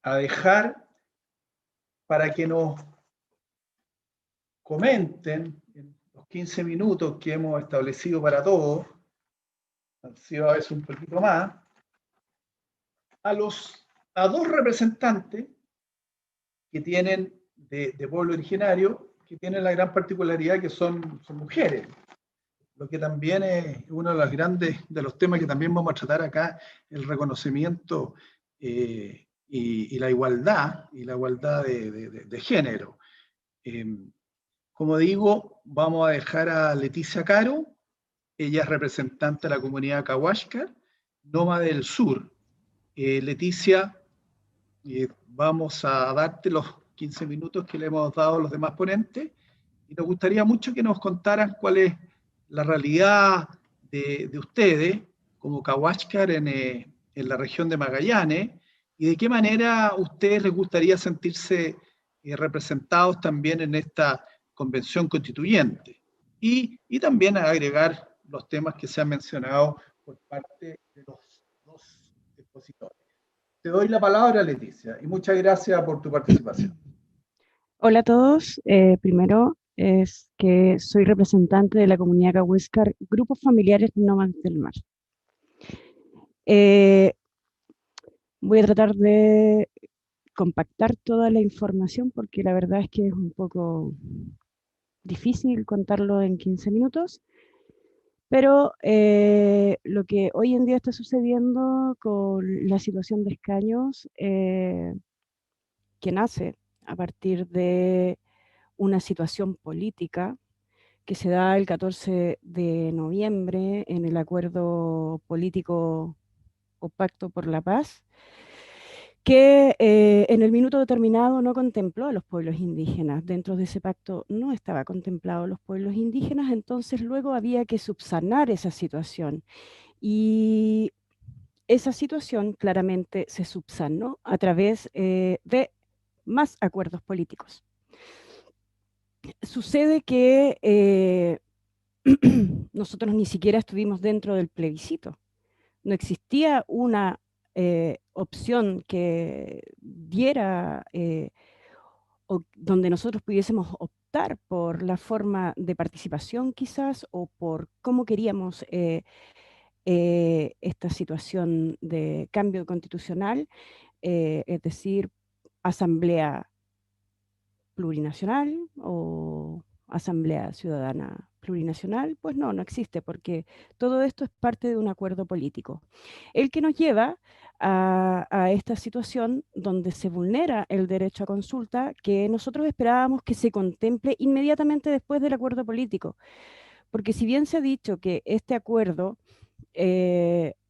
S1: a dejar para que nos comenten en los 15 minutos que hemos establecido para todos, han sido a veces un poquito más, a dos representantes que tienen de pueblo originario, que tienen la gran particularidad que son mujeres, lo que también es uno de los grandes, de los temas que también vamos a tratar acá, el reconocimiento y la igualdad de género. Como digo, vamos a dejar a Leticia Caro, ella es representante de la comunidad Cahuáscar, Nómade del Sur. Leticia, vamos a darte los 15 minutos que le hemos dado a los demás ponentes y nos gustaría mucho que nos contaran cuál es la realidad de ustedes como Cahuáscar en la región de Magallanes y de qué manera a ustedes les gustaría sentirse representados también en esta convención constituyente y también agregar los temas que se han mencionado por parte de los dos expositores. Te doy la palabra, Leticia, y muchas gracias por tu participación.
S4: Hola a todos. Primero es que soy representante de la comunidad Cahuéscar, Grupos Familiares Nómadas del Mar. Voy a tratar de compactar toda la información porque la verdad es que es un poco difícil contarlo en 15 minutos. Pero lo que hoy en día está sucediendo con la situación de escaños, que nace a partir de una situación política que se da el 14 de noviembre en el acuerdo político o pacto por la paz, que en el minuto determinado no contempló a los pueblos indígenas. Dentro de ese pacto no estaba contemplado los pueblos indígenas, entonces luego había que subsanar esa situación. Y esa situación claramente se subsanó a través de más acuerdos políticos. Sucede que nosotros ni siquiera estuvimos dentro del plebiscito. No existía una opción que diera donde nosotros pudiésemos optar por la forma de participación quizás o por cómo queríamos esta situación de cambio constitucional, es decir, asamblea plurinacional o asamblea ciudadana plurinacional, pues no existe, porque todo esto es parte de un acuerdo político. El que nos lleva a esta situación donde se vulnera el derecho a consulta que nosotros esperábamos que se contemple inmediatamente después del acuerdo político. Porque si bien se ha dicho que este acuerdo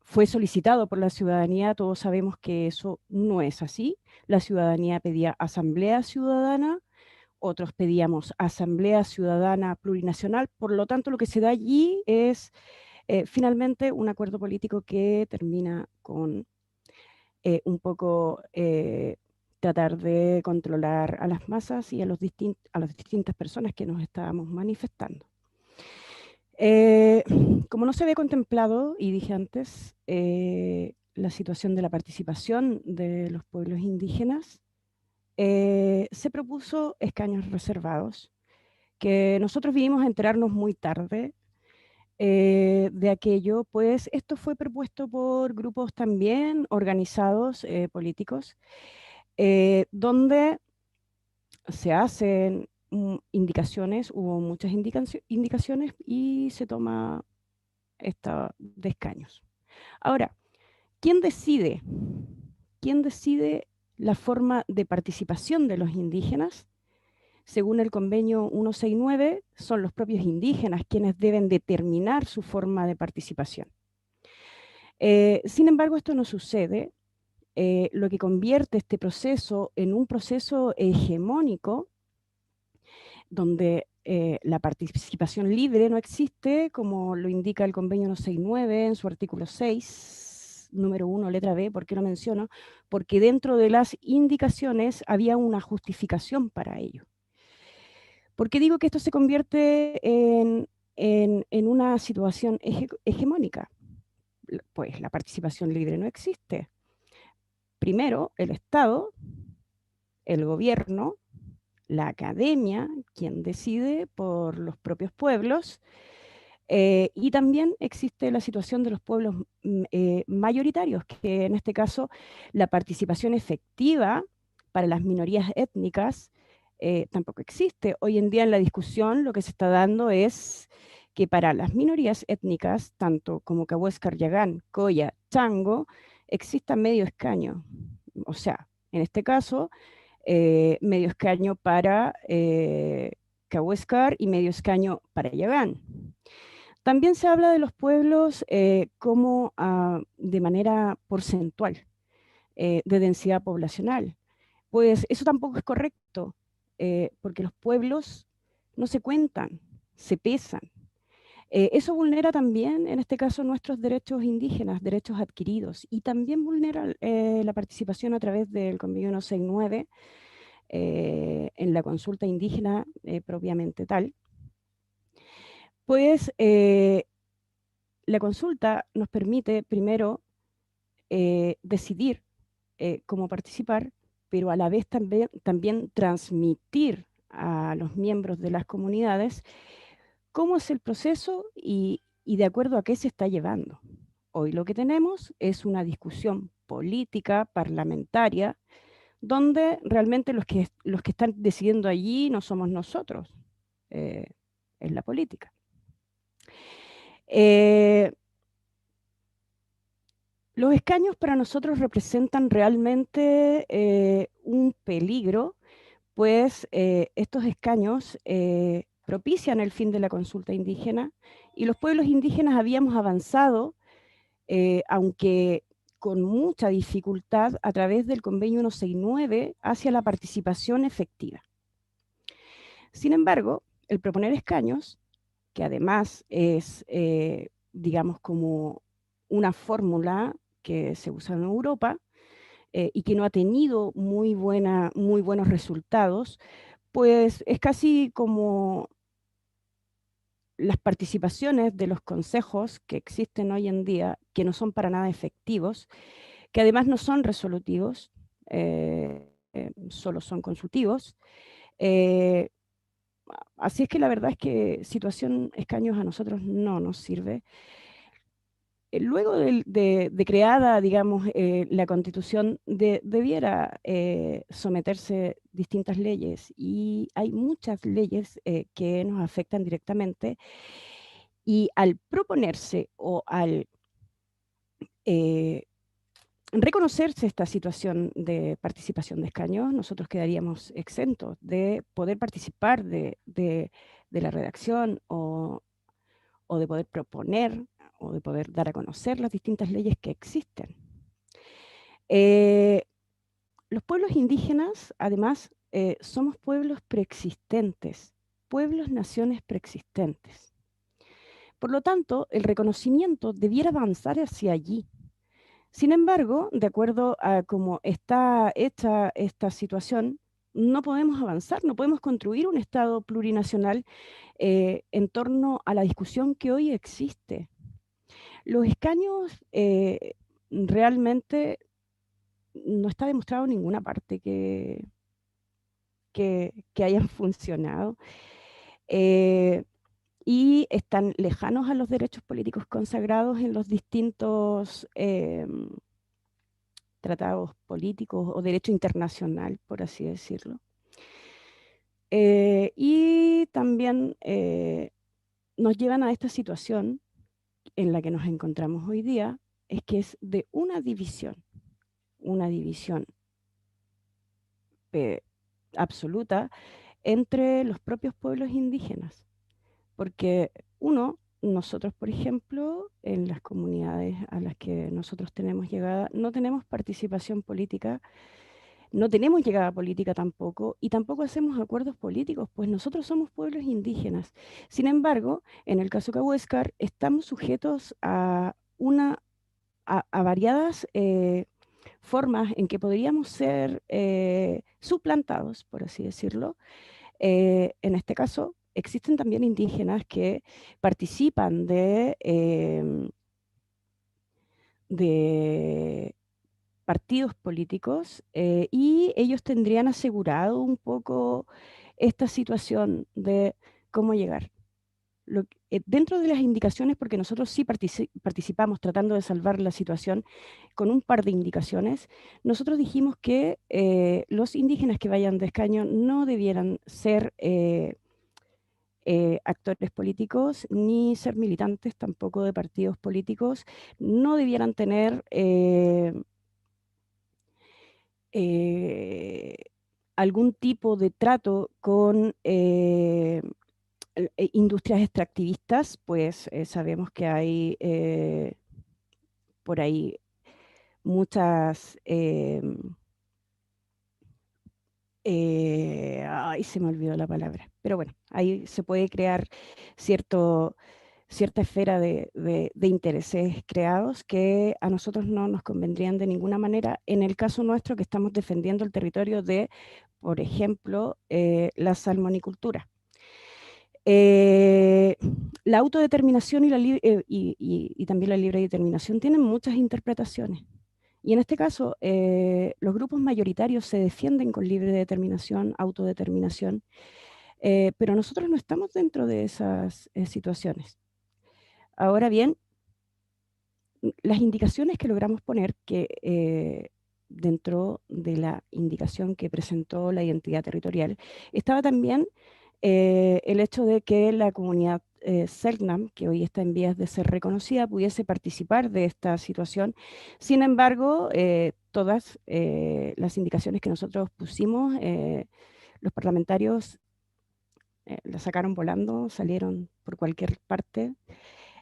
S4: fue solicitado por la ciudadanía, todos sabemos que eso no es así. La ciudadanía pedía asamblea ciudadana, otros pedíamos asamblea ciudadana plurinacional, por lo tanto lo que se da allí es finalmente un acuerdo político que termina con un poco tratar de controlar a las masas y a las distintas personas que nos estábamos manifestando. Como no se había contemplado, y dije antes, la situación de la participación de los pueblos indígenas, se propuso escaños reservados, que nosotros vinimos a enterarnos muy tarde de aquello, pues esto fue propuesto por grupos también organizados políticos, donde se hacen indicaciones, hubo muchas indicaciones y se toma esta de escaños. Ahora, ¿quién decide? ¿Quién decide la forma de participación de los indígenas? Según el convenio 169, son los propios indígenas quienes deben determinar su forma de participación. Sin embargo, esto no sucede lo que convierte este proceso en un proceso hegemónico, donde la participación libre no existe, como lo indica el convenio 169 en su artículo 6, número 1, letra B. ¿Por qué lo menciono? Porque dentro de las indicaciones había una justificación para ello. ¿Por qué digo que esto se convierte en una situación hegemónica? Pues la participación libre no existe. Primero, el Estado, el gobierno, la academia, quien decide por los propios pueblos, y también existe la situación de los pueblos mayoritarios, que en este caso la participación efectiva para las minorías étnicas tampoco existe. Hoy en día en la discusión lo que se está dando es que para las minorías étnicas, tanto como Cahuéscar, Yagán, Coya, Chango, exista medio escaño. O sea, en este caso, medio escaño para Cahuéscar y medio escaño para Yagán. También se habla de los pueblos como de manera porcentual, de densidad poblacional. Pues eso tampoco es correcto, porque los pueblos no se cuentan, se pesan. Eso vulnera también, en este caso, nuestros derechos indígenas, derechos adquiridos, y también vulnera la participación a través del convenio 169 en la consulta indígena propiamente tal. Pues la consulta nos permite primero decidir cómo participar, pero a la vez también transmitir a los miembros de las comunidades cómo es el proceso y de acuerdo a qué se está llevando. Hoy lo que tenemos es una discusión política, parlamentaria, donde realmente los que están decidiendo allí no somos nosotros, es la política. Los escaños para nosotros representan realmente un peligro, pues estos escaños propician el fin de la consulta indígena y los pueblos indígenas habíamos avanzado, aunque con mucha dificultad, a través del convenio 169 hacia la participación efectiva. Sin embargo, el proponer escaños, que además es, digamos, como una fórmula que se usa en Europa y que no ha tenido muy buenos resultados, pues es casi como las participaciones de los consejos que existen hoy en día, que no son para nada efectivos, que además no son resolutivos, solo son consultivos. Así es que la verdad es que situación escaños a nosotros no nos sirve. Luego de creada, digamos, la Constitución, debiera someterse distintas leyes, y hay muchas leyes que nos afectan directamente, y al proponerse o al reconocerse esta situación de participación de escaños, nosotros quedaríamos exentos de poder participar de la redacción o de poder proponer o de poder dar a conocer las distintas leyes que existen. Los pueblos indígenas, además, somos pueblos preexistentes, pueblos, naciones preexistentes. Por lo tanto, el reconocimiento debiera avanzar hacia allí. Sin embargo, de acuerdo a cómo está hecha esta situación, no podemos avanzar, no podemos construir un Estado plurinacional en torno a la discusión que hoy existe. Los escaños realmente no está demostrado en ninguna parte que hayan funcionado, y están lejanos a los derechos políticos consagrados en los distintos tratados políticos o derecho internacional, por así decirlo. Y también nos llevan a esta situación en la que nos encontramos hoy día, es que es de una división absoluta entre los propios pueblos indígenas, porque uno nosotros, por ejemplo, en las comunidades a las que nosotros tenemos llegada, no tenemos participación política, no tenemos llegada política tampoco, y tampoco hacemos acuerdos políticos, pues nosotros somos pueblos indígenas. Sin embargo, en el caso Cahuéscar, estamos sujetos a variadas formas en que podríamos ser suplantados, por así decirlo. En este caso, existen también indígenas que participan de partidos políticos y ellos tendrían asegurado un poco esta situación de cómo llegar. Dentro de las indicaciones, porque nosotros sí participamos tratando de salvar la situación con un par de indicaciones, nosotros dijimos que los indígenas que vayan de escaño no debieran ser actores políticos ni ser militantes tampoco de partidos políticos, no debieran tener algún tipo de trato con industrias extractivistas, pues sabemos que hay por ahí muchas, ay, se me olvidó la palabra, pero bueno, ahí se puede crear cierta esfera de intereses creados que a nosotros no nos convendrían de ninguna manera. En el caso nuestro, que estamos defendiendo el territorio de, por ejemplo, la salmonicultura. La autodeterminación y también la libre determinación tienen muchas interpretaciones. Y en este caso, los grupos mayoritarios se defienden con libre determinación, autodeterminación, pero nosotros no estamos dentro de esas situaciones. Ahora bien, las indicaciones que logramos poner, que dentro de la indicación que presentó la identidad territorial, estaba también el hecho de que la comunidad Selknam, que hoy está en vías de ser reconocida, pudiese participar de esta situación. Sin embargo, todas las indicaciones que nosotros pusimos, los parlamentarios las sacaron volando, salieron por cualquier parte.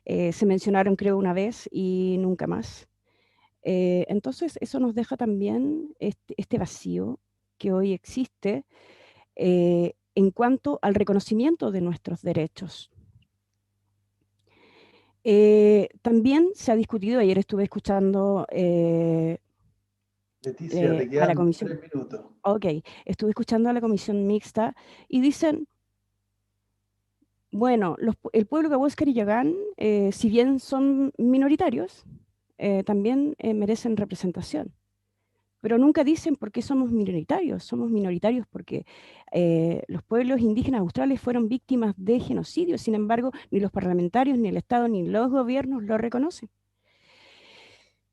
S4: Se mencionaron creo una vez y nunca más. Entonces eso nos deja también este vacío que hoy existe en cuanto al reconocimiento de nuestros derechos. También se ha discutido, ayer estuve escuchando
S1: Leticia, te
S4: a la
S1: quedan
S4: comisión.
S1: 3 minutos.
S4: Ok, estuve escuchando a la comisión mixta y dicen, bueno, el pueblo Cahuéscar y Yagán, si bien son minoritarios, también merecen representación. Pero nunca dicen por qué somos minoritarios. Somos minoritarios porque los pueblos indígenas australes fueron víctimas de genocidio. Sin embargo, ni los parlamentarios, ni el Estado, ni los gobiernos lo reconocen.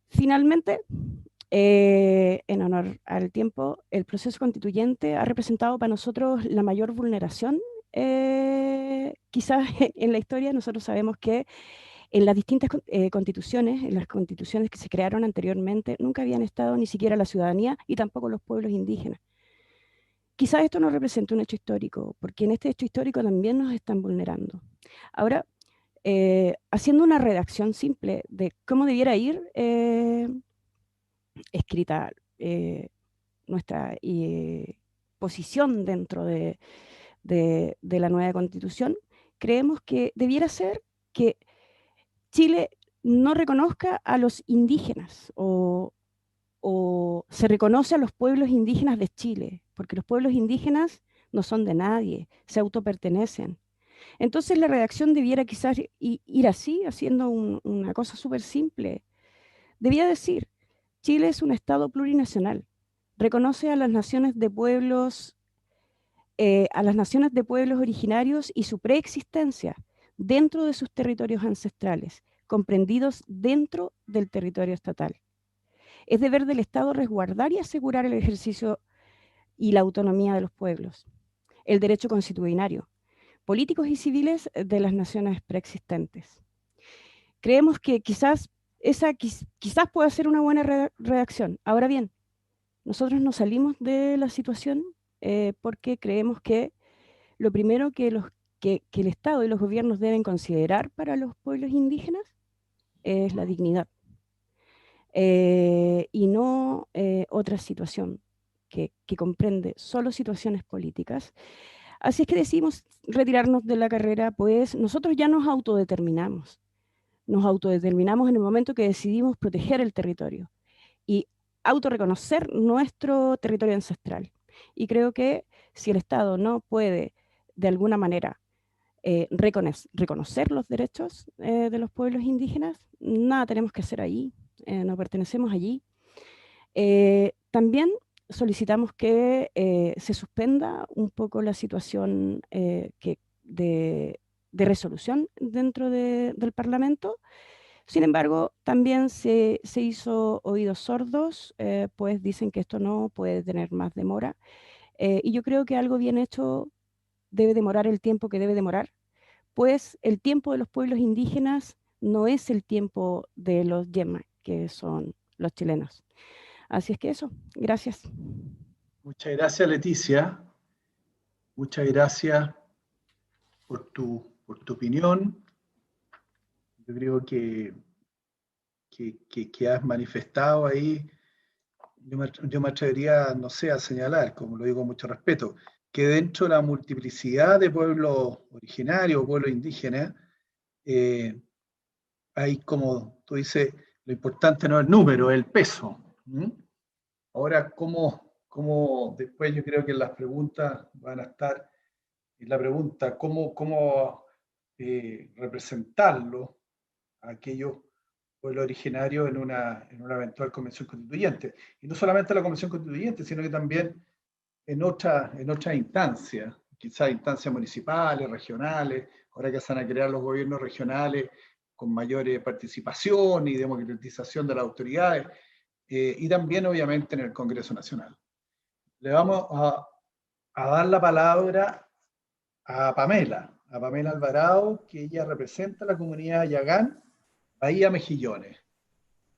S4: Finalmente, en honor al tiempo, el proceso constituyente ha representado para nosotros la mayor vulneración. Quizás en la historia nosotros sabemos que en las distintas constituciones, en las constituciones que se crearon anteriormente, nunca habían estado ni siquiera la ciudadanía y tampoco los pueblos indígenas. Quizás esto no representa un hecho histórico, porque en este hecho histórico también nos están vulnerando. Ahora, haciendo una redacción simple de cómo debiera ir escrita nuestra posición dentro de la nueva constitución, creemos que debiera ser que Chile no reconozca a los indígenas o se reconoce a los pueblos indígenas de Chile, porque los pueblos indígenas no son de nadie, se autopertenecen. Entonces la redacción debiera quizás ir así, haciendo una cosa súper simple. Debía decir, Chile es un Estado plurinacional, reconoce a las naciones de pueblos, originarios y su preexistencia dentro de sus territorios ancestrales, comprendidos dentro del territorio estatal. Es deber del Estado resguardar y asegurar el ejercicio y la autonomía de los pueblos, el derecho constitucionario, políticos y civiles de las naciones preexistentes. Creemos que quizás pueda ser una buena redacción. Ahora bien, nosotros nos salimos de la situación porque creemos que lo primero que que el Estado y los gobiernos deben considerar para los pueblos indígenas es la dignidad, y no otra situación que comprende solo situaciones políticas. Así es que decidimos retirarnos de la carrera, pues nosotros ya nos autodeterminamos. Nos autodeterminamos en el momento que decidimos proteger el territorio y autorreconocer nuestro territorio ancestral. Y creo que si el Estado no puede, de alguna manera, reconocer los derechos de los pueblos indígenas, nada tenemos que hacer allí, no pertenecemos allí. También solicitamos que se suspenda un poco la situación de resolución dentro del Parlamento. Sin embargo, también se hizo oídos sordos, pues dicen que esto no puede tener más demora. Y yo creo que algo bien hecho debe demorar el tiempo que debe demorar, pues el tiempo de los pueblos indígenas no es el tiempo de los yema, que son los chilenos. Así es que eso, gracias.
S1: Muchas gracias, Leticia. Muchas gracias por tu opinión. Yo creo que has manifestado ahí, yo me atrevería, no sé, a señalar, como lo digo con mucho respeto, que dentro de la multiplicidad de pueblos originarios, pueblos indígenas, hay, como tú dices, lo importante no es el número, es el peso. Ahora, ¿cómo después yo creo que las preguntas van a estar, en la pregunta, ¿cómo representarlo a aquellos pueblos originarios en una eventual convención constituyente? Y no solamente la convención constituyente, sino que también en otras instancias, quizás instancias municipales, regionales, ahora que se van a crear los gobiernos regionales con mayor participación y democratización de las autoridades, y también obviamente en el Congreso Nacional. Le vamos a dar la palabra a Pamela Alvarado, que ella representa a la comunidad Yagán, Bahía Mejillones.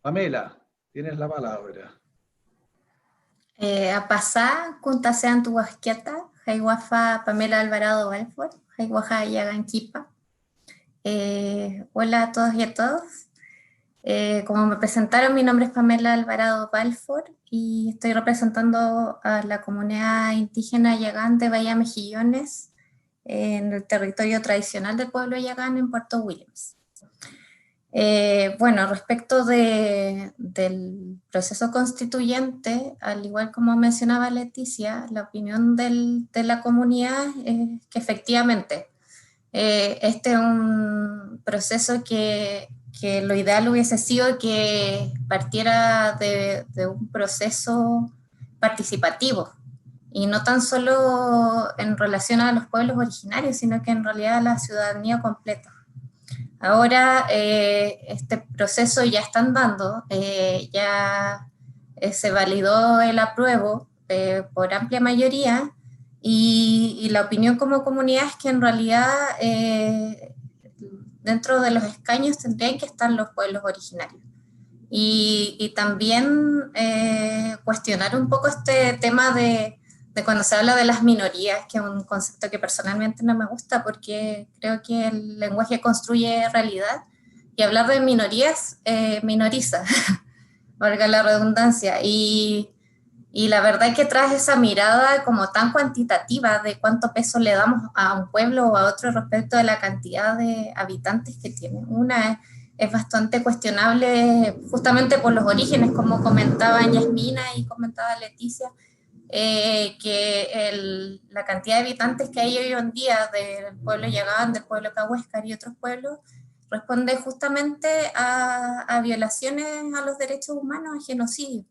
S1: Pamela, tienes la palabra.
S5: A pasar, Kuntasean Tuhuasquiata, Jaiwafa Pamela Alvarado Balfour, Jaiwaja Yaganquipa. Hola a todos y a todos. Como me presentaron, mi nombre es Pamela Alvarado Balfour y estoy representando a la comunidad indígena Yagán de Bahía Mejillones en el territorio tradicional del pueblo Yagán en Puerto Williams. Bueno, respecto del proceso constituyente, al igual como mencionaba Leticia, la opinión de la comunidad es que efectivamente este es un proceso que lo ideal hubiese sido que partiera de un proceso participativo y no tan solo en relación a los pueblos originarios, sino que en realidad a la ciudadanía completa. Ahora este proceso ya está andando, ya se validó el apruebo por amplia mayoría y la opinión como comunidad es que en realidad dentro de los escaños tendrían que estar los pueblos originarios. Y también cuestionar un poco este tema de cuando se habla de las minorías, que es un concepto que personalmente no me gusta porque creo que el lenguaje construye realidad y hablar de minorías minoriza, valga la redundancia, y la verdad es que tras esa mirada como tan cuantitativa de cuánto peso le damos a un pueblo o a otro respecto de la cantidad de habitantes que tiene, una es bastante cuestionable justamente por los orígenes, como comentaban Yasmina y comentaba Leticia, que la cantidad de habitantes que hay hoy en día del pueblo Yagán, del pueblo Cahuéscar y otros pueblos, responde justamente a violaciones a los derechos humanos, a genocidio.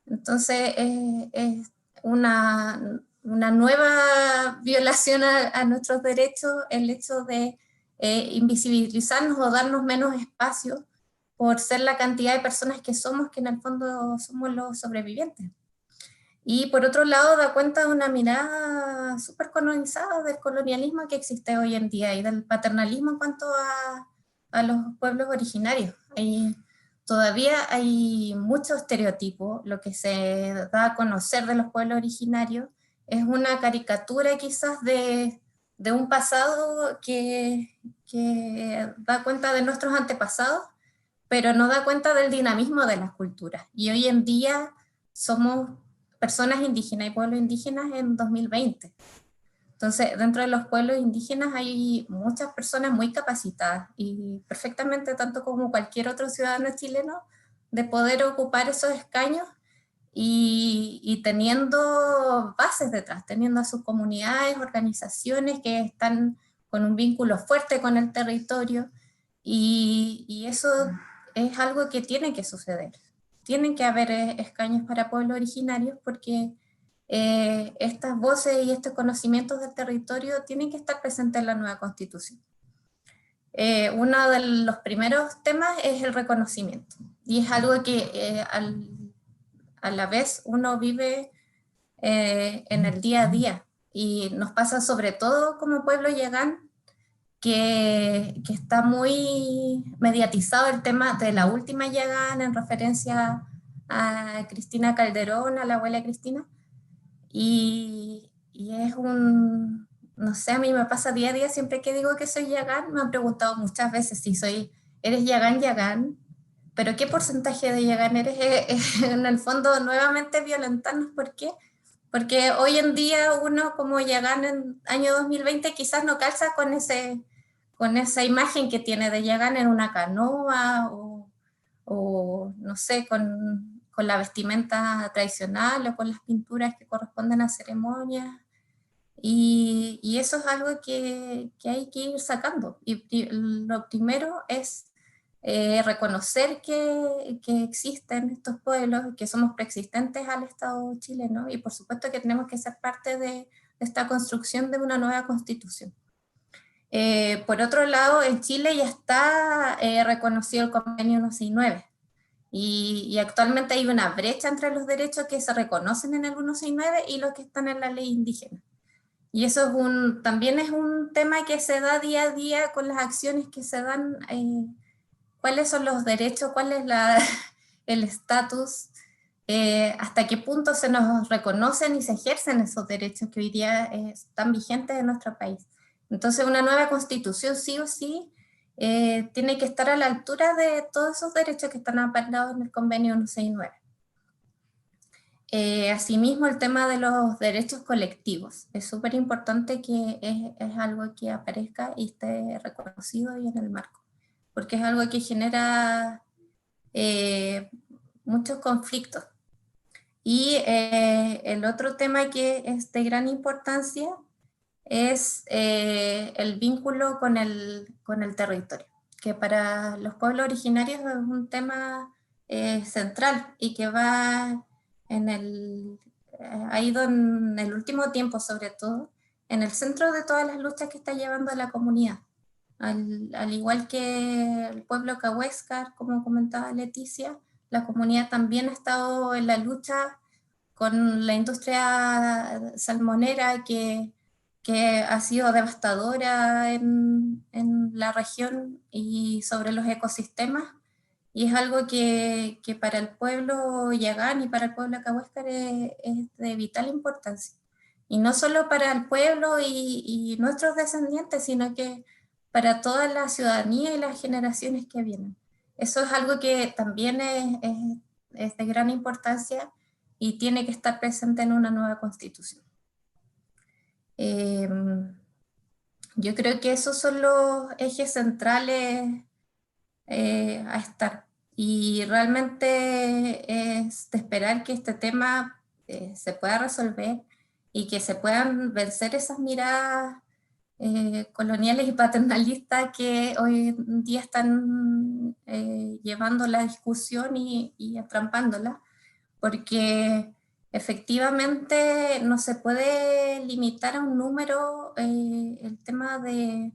S5: Entonces es una nueva violación a nuestros derechos el hecho de invisibilizarnos o darnos menos espacio por ser la cantidad de personas que somos, que en el fondo somos los sobrevivientes. Y por otro lado, da cuenta de una mirada súper colonizada del colonialismo que existe hoy en día y del paternalismo en cuanto a los pueblos originarios. Todavía hay mucho estereotipo. Lo que se da a conocer de los pueblos originarios es una caricatura quizás de de un pasado que da cuenta de nuestros antepasados, pero no da cuenta del dinamismo de las culturas. Y hoy en día somos personas indígenas y pueblos indígenas en 2020. Entonces, dentro de los pueblos indígenas hay muchas personas muy capacitadas y perfectamente, tanto como cualquier otro ciudadano chileno, de poder ocupar esos escaños y teniendo bases detrás, teniendo a sus comunidades, organizaciones que están con un vínculo fuerte con el territorio, y eso es algo que tiene que suceder. Tienen que haber escaños para pueblos originarios porque estas voces y estos conocimientos del territorio tienen que estar presentes en la nueva Constitución. Uno de los primeros temas es el reconocimiento, y es algo que a la vez uno vive en el día a día, y nos pasa sobre todo como pueblo yagán, que está muy mediatizado el tema de la última yagán en referencia a Cristina Calderón, a la abuela Cristina, y es no sé, a mí me pasa día a día, siempre que digo que soy yagán, me han preguntado muchas veces si ¿eres yagán? Pero ¿qué porcentaje de yagán eres? En el fondo, nuevamente violentarnos. ¿Por qué? Porque hoy en día uno como yagán en año 2020 quizás no calza con esa imagen que tiene de yagán en una canoa o no sé, con la vestimenta tradicional o con las pinturas que corresponden a ceremonias. Y eso es algo que hay que ir sacando. Y lo primero es reconocer que existen estos pueblos, que somos preexistentes al Estado chileno, y por supuesto que tenemos que ser parte de esta construcción de una nueva constitución. Por otro lado, en Chile ya está reconocido el convenio 169, y actualmente hay una brecha entre los derechos que se reconocen en el 169 y los que están en la ley indígena. Y eso también es un tema que se da día a día con las acciones que se dan, cuáles son los derechos, cuál es el estatus, hasta qué punto se nos reconocen y se ejercen esos derechos que hoy día están vigentes en nuestro país. Entonces una nueva constitución sí o sí tiene que estar a la altura de todos esos derechos que están amparados en el convenio 169. Asimismo, el tema de los derechos colectivos. Es súper importante que es algo que aparezca y esté reconocido y en el marco, porque es algo que genera muchos conflictos. Y el otro tema que es de gran importancia es el vínculo con el territorio, que para los pueblos originarios es un tema central y que ha ido en el último tiempo, sobre todo, en el centro de todas las luchas que está llevando la comunidad. Al igual que el pueblo cahuéscar, como comentaba Leticia, la comunidad también ha estado en la lucha con la industria salmonera que ha sido devastadora en la región y sobre los ecosistemas, y es algo que para el pueblo yagán y para el pueblo cahuéscar es de vital importancia. Y no solo para el pueblo y nuestros descendientes, sino que para toda la ciudadanía y las generaciones que vienen. Eso es algo que también es de gran importancia y tiene que estar presente en una nueva constitución. Yo creo que esos son los ejes centrales a estar. Y realmente es de esperar que este tema se pueda resolver y que se puedan vencer esas miradas coloniales y paternalistas que hoy en día están llevando la discusión y atrampándola, porque efectivamente no se puede limitar a un número el tema de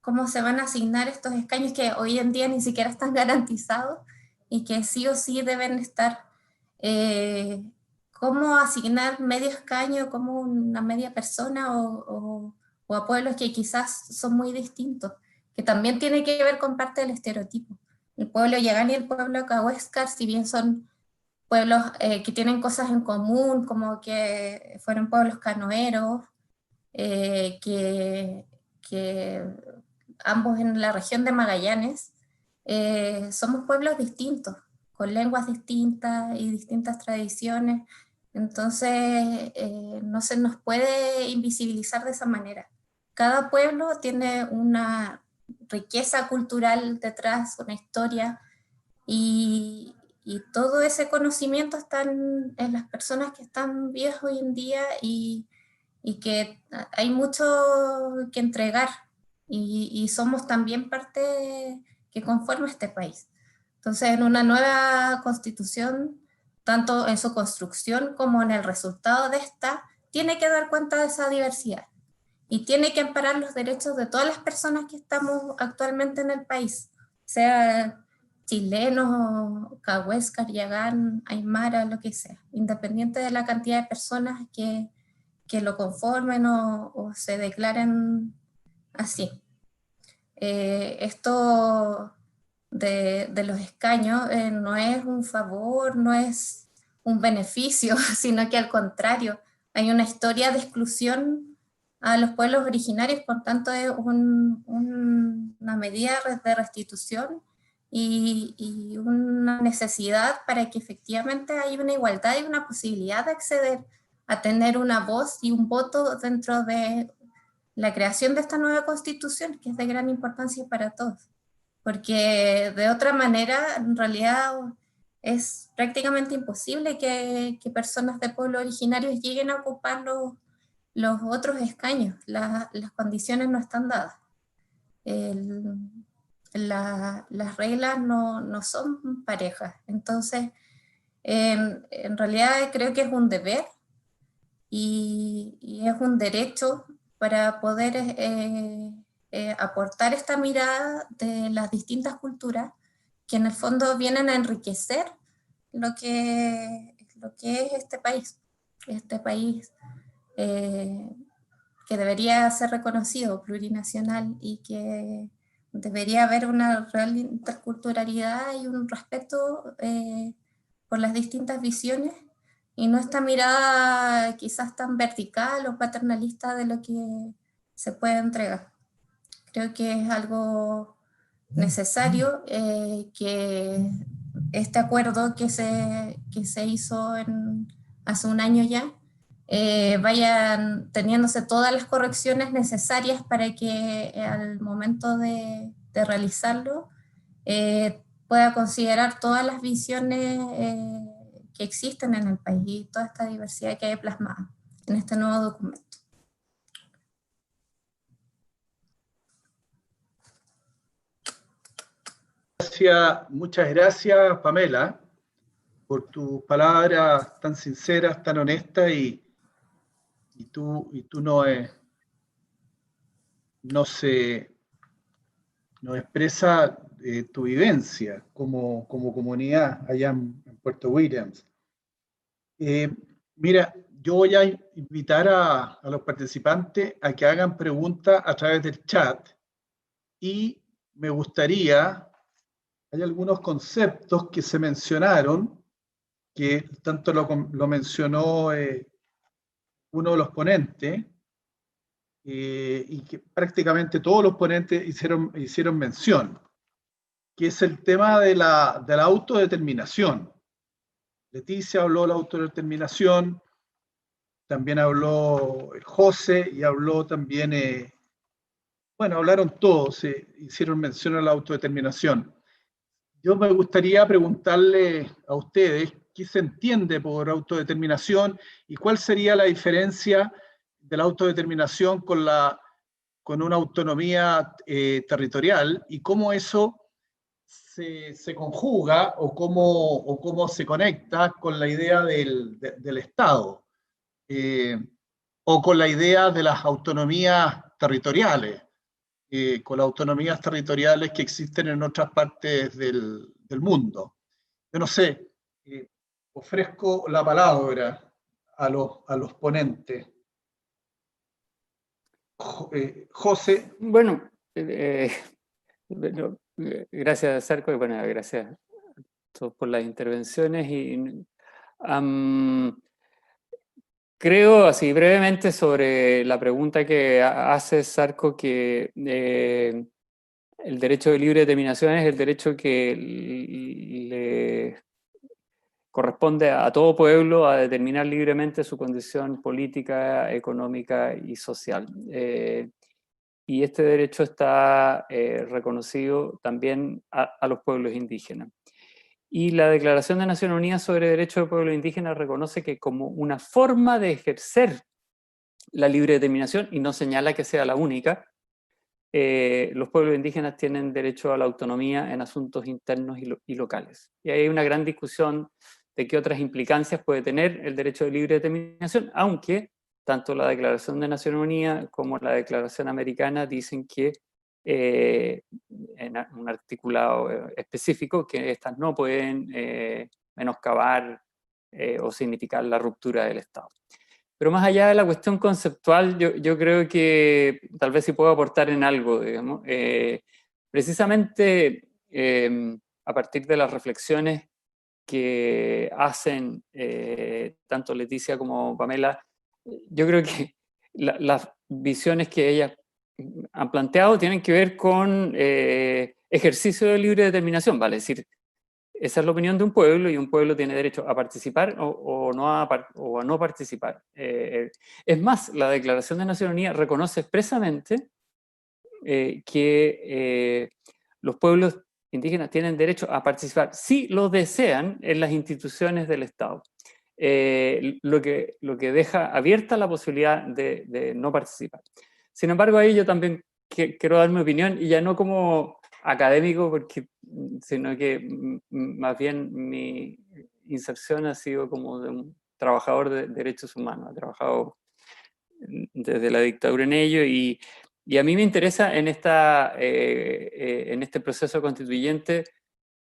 S5: cómo se van a asignar estos escaños que hoy en día ni siquiera están garantizados y que sí o sí deben estar. Cómo asignar medio escaño como una media persona o a pueblos que quizás son muy distintos, que también tiene que ver con parte del estereotipo. El pueblo yagán y el pueblo cahuéscar, si bien son pueblos que tienen cosas en común, como que fueron pueblos canoeros, que ambos en la región de Magallanes, somos pueblos distintos, con lenguas distintas y distintas tradiciones. Entonces, no se nos puede invisibilizar de esa manera. Cada pueblo tiene una riqueza cultural detrás, una historia, y todo ese conocimiento está en las personas que están vivas hoy en día, y que hay mucho que entregar, y somos también parte que conforma este país. Entonces, en una nueva constitución, tanto en su construcción como en el resultado de esta, tiene que dar cuenta de esa diversidad y tiene que amparar los derechos de todas las personas que estamos actualmente en el país, sea chilenos, cahuéscar, yagán, aymara, lo que sea, independiente de la cantidad de personas que lo conformen o se declaren así. Esto de los escaños no es un favor, no es un beneficio, sino que al contrario, hay una historia de exclusión a los pueblos originarios, por tanto es una medida de restitución y una necesidad para que efectivamente haya una igualdad y una posibilidad de acceder a tener una voz y un voto dentro de la creación de esta nueva constitución, que es de gran importancia para todos. Porque de otra manera, en realidad, es prácticamente imposible que personas de pueblos originarios lleguen a ocupar los otros escaños. Las condiciones no están dadas. Las reglas no son parejas. Entonces, en realidad creo que es un deber y es un derecho para poder aportar esta mirada de las distintas culturas que en el fondo vienen a enriquecer lo que es este país que debería ser reconocido, plurinacional, y que debería haber una real interculturalidad y un respeto por las distintas visiones, y no esta mirada quizás tan vertical o paternalista de lo que se puede entregar. Creo que es algo necesario que este acuerdo que se hizo hace un año ya vayan teniéndose todas las correcciones necesarias para que al momento de realizarlo pueda considerar todas las visiones que existen en el país y toda esta diversidad que hay plasmada en este nuevo documento.
S1: Muchas gracias, Pamela, por tus palabras tan sinceras, tan honestas, y tú nos expresa tu vivencia como comunidad allá en Puerto Williams. Mira, yo voy a invitar a los participantes a que hagan preguntas a través del chat, y me gustaría, hay algunos conceptos que se mencionaron, que tanto lo mencionó uno de los ponentes, y que prácticamente todos los ponentes hicieron mención, que es el tema de la autodeterminación. Leticia habló de la autodeterminación, también habló el José, y habló también, hablaron todos, hicieron mención a la autodeterminación. Yo me gustaría preguntarle a ustedes qué se entiende por autodeterminación y cuál sería la diferencia de la autodeterminación con una autonomía territorial, y cómo eso se conjuga o cómo se conecta con la idea del Estado, o con la idea de las autonomías territoriales, con las autonomías territoriales que existen en otras partes del mundo. Yo no sé, ofrezco la palabra a los ponentes. José.
S3: Bueno, gracias, Sarko, y bueno, gracias a todos por las intervenciones. Y creo, así brevemente, sobre la pregunta que hace Zarco, que el derecho de libre determinación es el derecho que le corresponde a todo pueblo a determinar libremente su condición política, económica y social. Y este derecho está reconocido también a los pueblos indígenas. Y la Declaración de Naciones Unidas sobre Derechos de Pueblos Indígenas reconoce que como una forma de ejercer la libre determinación, y no señala que sea la única, los pueblos indígenas tienen derecho a la autonomía en asuntos internos y locales. Y hay una gran discusión de qué otras implicancias puede tener el derecho de libre determinación, aunque tanto la Declaración de Naciones Unidas como la Declaración Americana dicen que en un articulado específico que estas no pueden menoscabar o significar la ruptura del Estado. Pero más allá de la cuestión conceptual, yo creo que tal vez sí puedo aportar en algo, digamos. Precisamente a partir de las reflexiones que hacen tanto Leticia como Pamela, yo creo que las visiones que ellas han planteado tienen que ver con ejercicio de libre determinación, vale decir, esa es la opinión de un pueblo y un pueblo tiene derecho a participar o a no participar. Es más, la Declaración de Naciones Unidas reconoce expresamente que los pueblos indígenas tienen derecho a participar, si lo desean, en las instituciones del Estado. Lo que deja abierta la posibilidad de no participar. Sin embargo, ahí yo también quiero dar mi opinión, y ya no como académico, sino que más bien mi inserción ha sido como de un trabajador de derechos humanos. He trabajado desde la dictadura en ello, y a mí me interesa en este proceso constituyente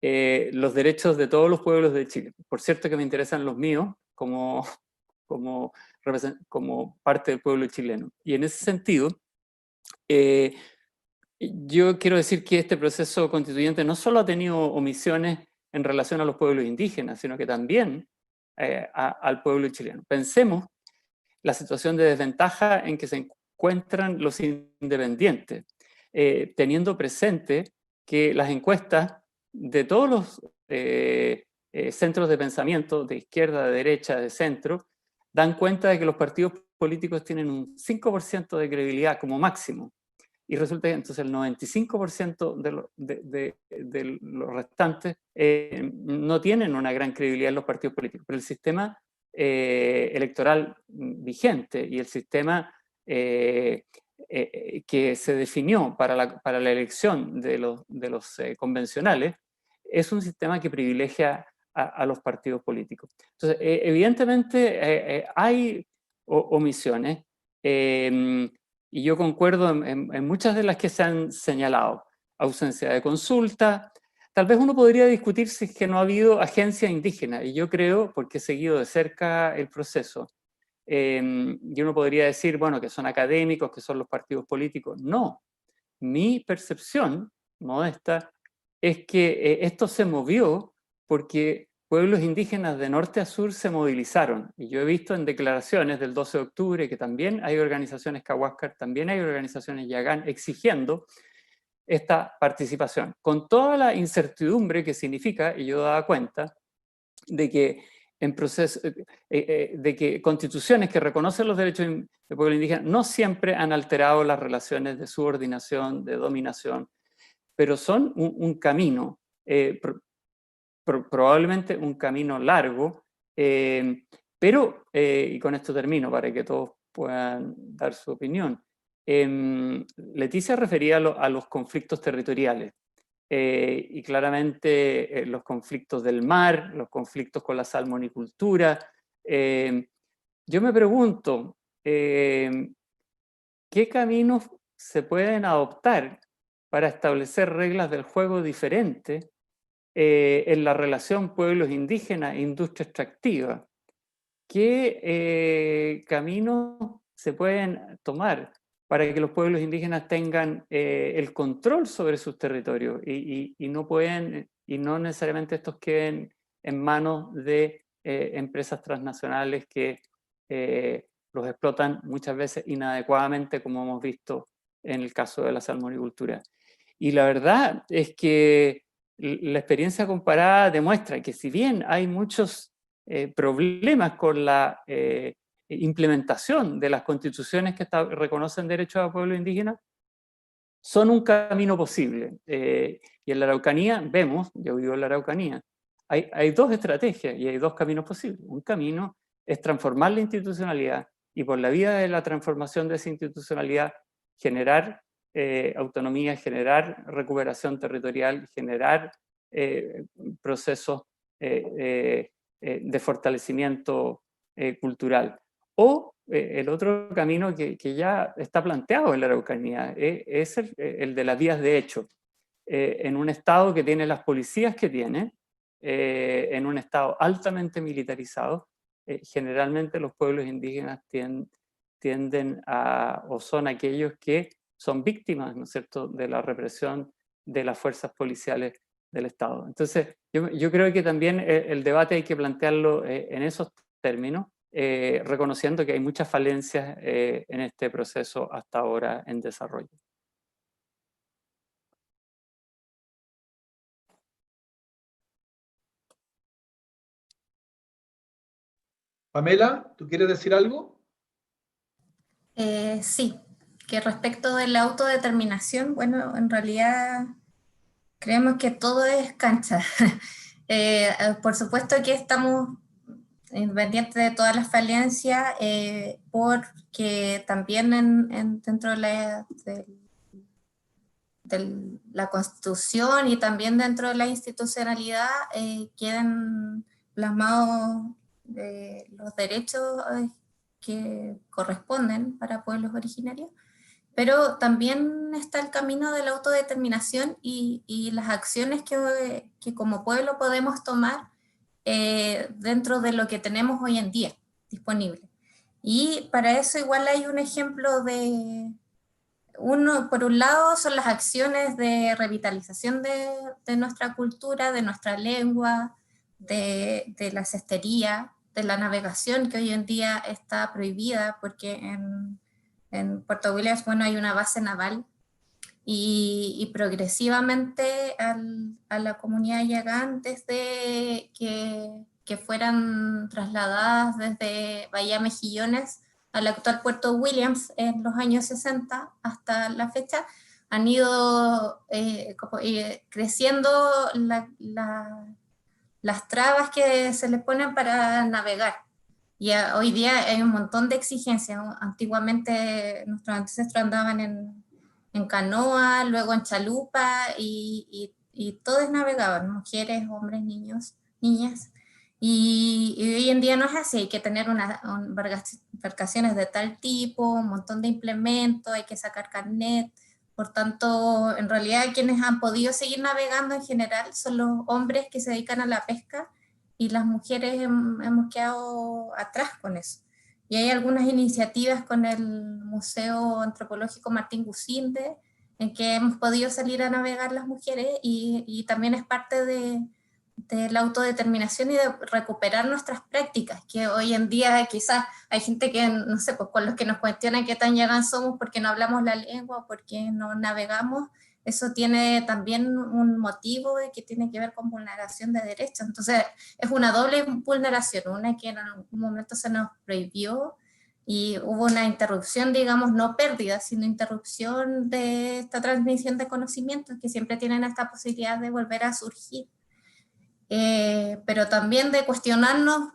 S3: los derechos de todos los pueblos de Chile. Por cierto que me interesan los míos como parte del pueblo chileno. Y en ese sentido, yo quiero decir que este proceso constituyente no solo ha tenido omisiones en relación a los pueblos indígenas, sino que también al pueblo chileno. Pensemos la situación de desventaja en que se encuentran los independientes, teniendo presente que las encuestas de todos los centros de pensamiento, de izquierda, de derecha, de centro, dan cuenta de que los partidos políticos tienen un 5% de credibilidad como máximo. Y resulta que entonces el 95% de los restantes no tienen una gran credibilidad en los partidos políticos. Pero el sistema electoral vigente y el sistema que se definió para la elección de los convencionales es un sistema que privilegia a los partidos políticos. Entonces, evidentemente hay omisiones, y yo concuerdo en muchas de las que se han señalado. Ausencia de consulta. Tal vez uno podría discutir si es que no ha habido agencia indígena, y yo creo, porque he seguido de cerca el proceso, y uno podría decir, bueno, que son académicos, que son los partidos políticos. No, mi percepción modesta es que esto se movió porque pueblos indígenas de norte a sur se movilizaron. Y yo he visto en declaraciones del 12 de octubre que también hay organizaciones Cahuáscar, también hay organizaciones Yagán exigiendo esta participación, con toda la incertidumbre que significa, y yo daba cuenta, de que de que constituciones que reconocen los derechos del pueblo indígena no siempre han alterado las relaciones de subordinación, de dominación, pero son un camino, probablemente un camino largo, pero, y con esto termino para que todos puedan dar su opinión, Leticia refería a los conflictos territoriales, y claramente los conflictos del mar, los conflictos con la salmonicultura. Yo me pregunto, ¿qué caminos se pueden adoptar para establecer reglas del juego diferentes en la relación pueblos indígenas e industria extractiva? ¿Qué caminos se pueden tomar para que los pueblos indígenas tengan el control sobre sus territorios y no necesariamente estos queden en manos de empresas transnacionales que los explotan muchas veces inadecuadamente, como hemos visto en el caso de la salmonicultura. Y la verdad es que la experiencia comparada demuestra que si bien hay muchos problemas con la implementación de las constituciones que reconocen derechos a pueblos indígenas, son un camino posible. Y en la Araucanía vemos, yo vivo en la Araucanía, hay dos estrategias y hay dos caminos posibles. Un camino es transformar la institucionalidad y por la vía de la transformación de esa institucionalidad generar autonomía, generar recuperación territorial, generar procesos de fortalecimiento cultural. O el otro camino que ya está planteado en la Araucanía es el de las vías de hecho. En un estado que tiene las policías que tiene, en un estado altamente militarizado, generalmente los pueblos indígenas tienden a, o son aquellos que son víctimas, ¿no es cierto?, de la represión de las fuerzas policiales del Estado. Entonces, yo creo que también el debate hay que plantearlo en esos términos, reconociendo que hay muchas falencias en este proceso hasta ahora en desarrollo.
S1: Pamela, ¿tú quieres decir algo?
S5: Sí, que respecto de la autodeterminación, bueno, en realidad creemos que todo es cancha. Por supuesto que estamos independientes de todas las falencias, porque también dentro de la Constitución y también dentro de la institucionalidad quedan plasmados los derechos que corresponden para pueblos originarios, pero también está el camino de la autodeterminación y las acciones que como pueblo podemos tomar dentro de lo que tenemos hoy en día disponible. Y para eso igual hay un ejemplo por un lado son las acciones de revitalización de nuestra cultura, de nuestra lengua, de la cestería, de la navegación que hoy en día está prohibida porque en Puerto Williams, bueno, hay una base naval y progresivamente a la comunidad yagán, desde que fueran trasladadas desde Bahía Mejillones al actual Puerto Williams en los años 60 hasta la fecha, han ido creciendo las trabas que se les ponen para navegar. Y hoy día hay un montón de exigencias. Antiguamente nuestros ancestros andaban en canoa, luego en chalupa, y todos navegaban, mujeres, hombres, niños, niñas. Y hoy en día no es así, hay que tener unas embarcaciones de tal tipo, un montón de implementos, hay que sacar carnet. Por tanto, en realidad quienes han podido seguir navegando en general son los hombres que se dedican a la pesca, y las mujeres hemos quedado atrás con eso. Y hay algunas iniciativas con el Museo Antropológico Martín Gusinde, en que hemos podido salir a navegar las mujeres, y también es parte de la autodeterminación y de recuperar nuestras prácticas, que hoy en día quizás hay gente que, no sé, pues con los que nos cuestionan qué tan yagán somos porque no hablamos la lengua, porque no navegamos. Eso tiene también un motivo que tiene que ver con vulneración de derechos. Entonces es una doble vulneración, una que en algún momento se nos prohibió y hubo una interrupción, digamos, no pérdida, sino interrupción de esta transmisión de conocimientos que siempre tienen esta posibilidad de volver a surgir. Pero también de cuestionarnos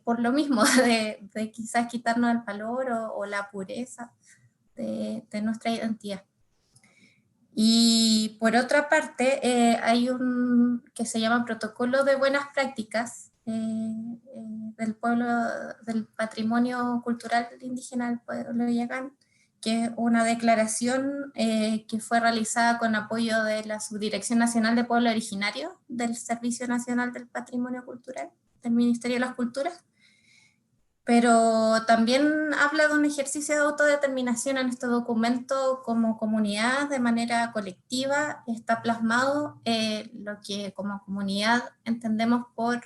S5: por lo mismo, de quizás quitarnos el valor o la pureza de nuestra identidad. Y por otra parte, hay un que se llama Protocolo de Buenas Prácticas del pueblo, del patrimonio cultural indígena del pueblo yagán, que es una declaración que fue realizada con apoyo de la Subdirección Nacional de Pueblo Originario del Servicio Nacional del Patrimonio Cultural, del Ministerio de las Culturas, pero también habla de un ejercicio de autodeterminación en este documento como comunidad, de manera colectiva. Está plasmado lo que como comunidad entendemos por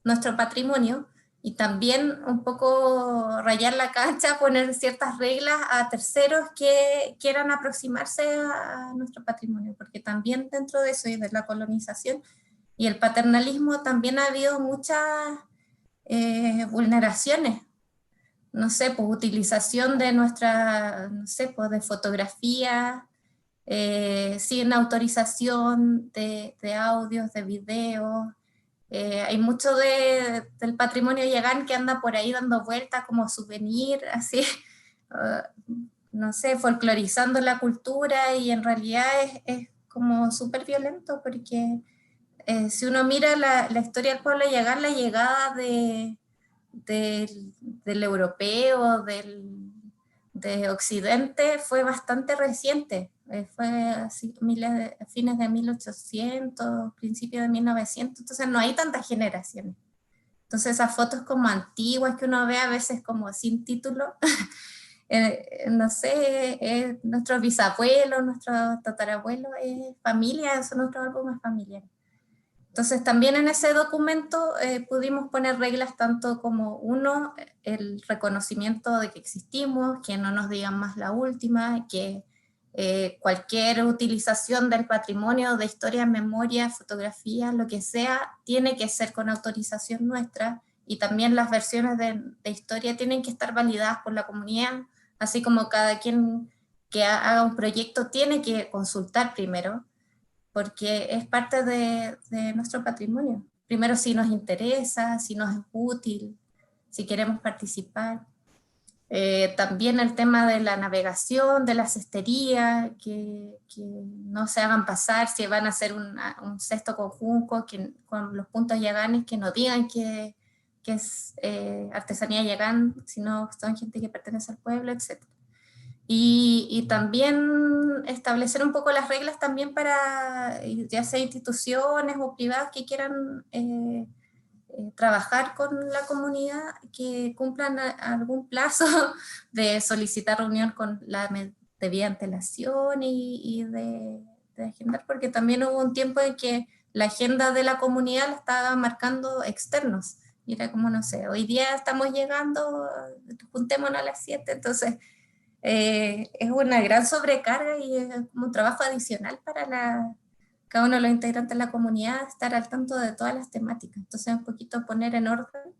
S5: nuestro patrimonio, y también un poco rayar la cancha, poner ciertas reglas a terceros que quieran aproximarse a nuestro patrimonio, porque también dentro de eso y de la colonización y el paternalismo también ha habido muchas vulneraciones. No sé, pues utilización de nuestra, no sé, pues de fotografía, sin autorización de audios, de videos. Hay mucho del patrimonio yagán que anda por ahí dando vueltas como souvenir, así, no sé, folclorizando la cultura, y en realidad es como súper violento, porque si uno mira la historia del pueblo yagán, la llegada del europeo, de Occidente, fue bastante reciente. Fue así, fines de 1800, principios de 1900, entonces no hay tantas generaciones. Entonces esas fotos como antiguas que uno ve a veces como sin título, no sé, nuestros bisabuelos, nuestros tatarabuelos, familia, son nuestros álbumes familiares. Entonces también en ese documento pudimos poner reglas tanto como uno, el reconocimiento de que existimos, que no nos digan más la última, que cualquier utilización del patrimonio, de historia, memoria, fotografía, lo que sea, tiene que ser con autorización nuestra, y también las versiones de historia tienen que estar validadas por la comunidad, así como cada quien que haga un proyecto tiene que consultar primero, porque es parte de nuestro patrimonio. Primero, si nos interesa, si nos es útil, si queremos participar. También el tema de la navegación, de la cestería, que no se hagan pasar, si van a hacer un cesto con juncos, con los puntos yaganes, que no digan que es artesanía yagán, sino son gente que pertenece al pueblo, etc. Y también establecer un poco las reglas también para, ya sea instituciones o privadas que quieran trabajar con la comunidad, que cumplan algún plazo de solicitar reunión con la debida antelación y de agendar, porque también hubo un tiempo en que la agenda de la comunidad la estaba marcando externos. Y era como, no sé, hoy día estamos llegando, juntémonos a las 7, entonces es una gran sobrecarga y es como un trabajo adicional para cada uno de los integrantes de la comunidad, estar al tanto de todas las temáticas. Entonces un poquito poner en orden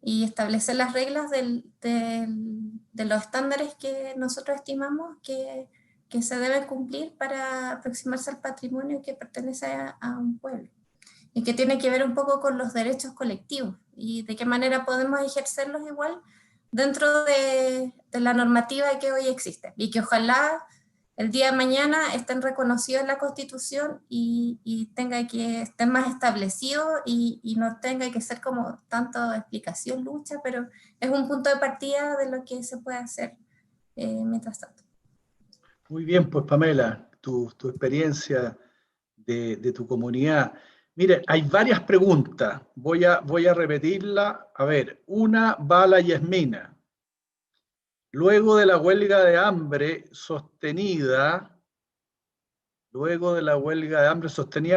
S5: y establecer las reglas de los estándares que nosotros estimamos que se deben cumplir para aproximarse al patrimonio que pertenece a un pueblo, y que tiene que ver un poco con los derechos colectivos y de qué manera podemos ejercerlos igual dentro de la normativa que hoy existe, y que ojalá el día de mañana estén reconocidos en la Constitución y tenga que estén más establecidos y no tenga que ser como tanto explicación, lucha, pero es un punto de partida de lo que se puede hacer mientras tanto.
S1: Muy bien, pues Pamela, tu experiencia de tu comunidad. Mire, hay varias preguntas. Voy a repetirla. A ver, una va a la Yasmina. Luego de la huelga de hambre sostenida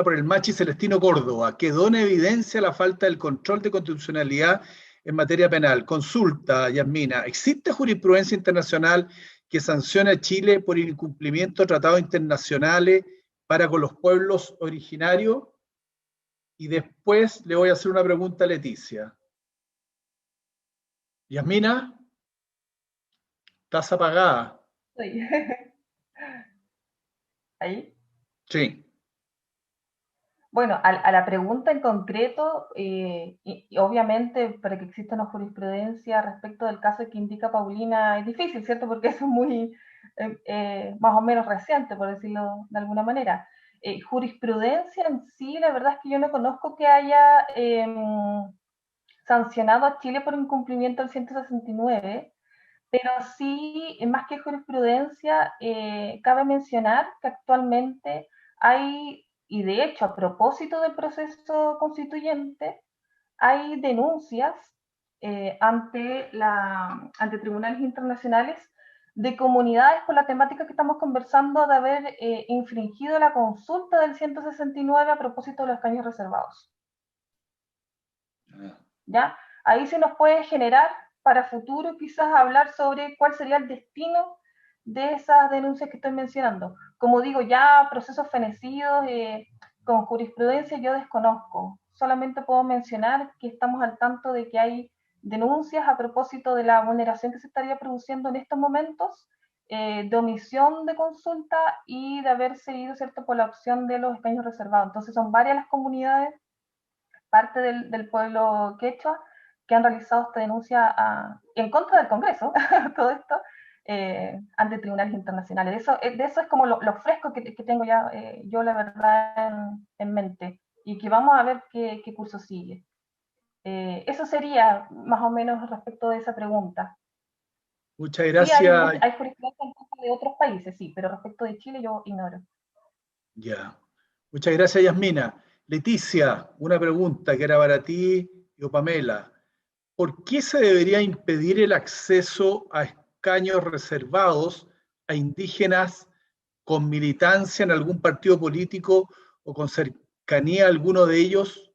S1: por el Machi Celestino Córdoba, quedó en evidencia la falta del control de constitucionalidad en materia penal. Consulta, Yasmina, ¿existe jurisprudencia internacional que sancione a Chile por incumplimiento de tratados internacionales para con los pueblos originarios? Y después le voy a hacer una pregunta a Leticia. Yasmina, ¿estás apagada?
S2: Sí. Ahí.
S1: Sí.
S2: Bueno, a la pregunta en concreto, y obviamente para que exista una jurisprudencia respecto del caso que indica Paulina es difícil, ¿cierto? Porque eso es muy, más o menos reciente, por decirlo de alguna manera. Jurisprudencia en sí, la verdad es que yo no conozco que haya sancionado a Chile por incumplimiento del 169, pero sí, más que jurisprudencia, cabe mencionar que actualmente hay, y de hecho a propósito del proceso constituyente, hay denuncias ante tribunales internacionales de comunidades por la temática que estamos conversando, de haber infringido la consulta del 169 a propósito de los escaños reservados. ¿Ya? ahí se nos puede generar para futuro quizás hablar sobre cuál sería el destino de esas denuncias que estoy mencionando. Como digo, ya procesos fenecidos con jurisprudencia yo desconozco. Solamente puedo mencionar que estamos al tanto de que hay denuncias a propósito de la vulneración que se estaría produciendo en estos momentos, de omisión de consulta y de haber seguido, ¿cierto?, por la opción de los escaños reservados. Entonces son varias las comunidades, parte del pueblo quechua, que han realizado esta denuncia en contra del Congreso, todo esto, ante tribunales internacionales. De eso es como lo fresco que tengo ya yo, la verdad, en mente, y que vamos a ver qué curso sigue. Eso sería más o menos respecto de esa pregunta.
S1: Muchas
S2: Sí,
S1: gracias.
S2: hay jurisprudencia en contra de otros países, sí, pero respecto de Chile yo ignoro.
S1: Ya. Muchas gracias, Yasmina. Leticia, una pregunta que era para ti y Pamela. ¿Por qué se debería impedir el acceso a escaños reservados a indígenas con militancia en algún partido político o con cercanía a alguno de ellos?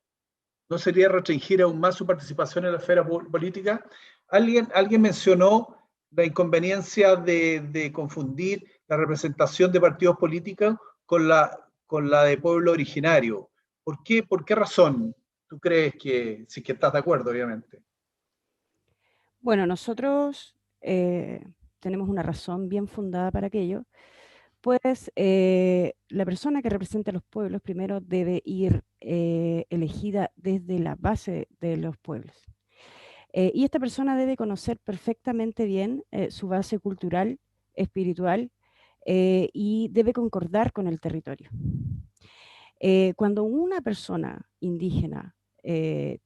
S1: ¿No sería restringir aún más su participación en la esfera política? Alguien mencionó la inconveniencia de confundir la representación de partidos políticos con la de pueblo originario. ¿Por qué razón tú crees que, si que estás de acuerdo, obviamente?
S4: Bueno, nosotros tenemos una razón bien fundada para aquello, pues la persona que representa a los pueblos primero debe ir elegida desde la base de los pueblos. Y esta persona debe conocer perfectamente bien su base cultural, espiritual, y debe concordar con el territorio. Cuando una persona indígena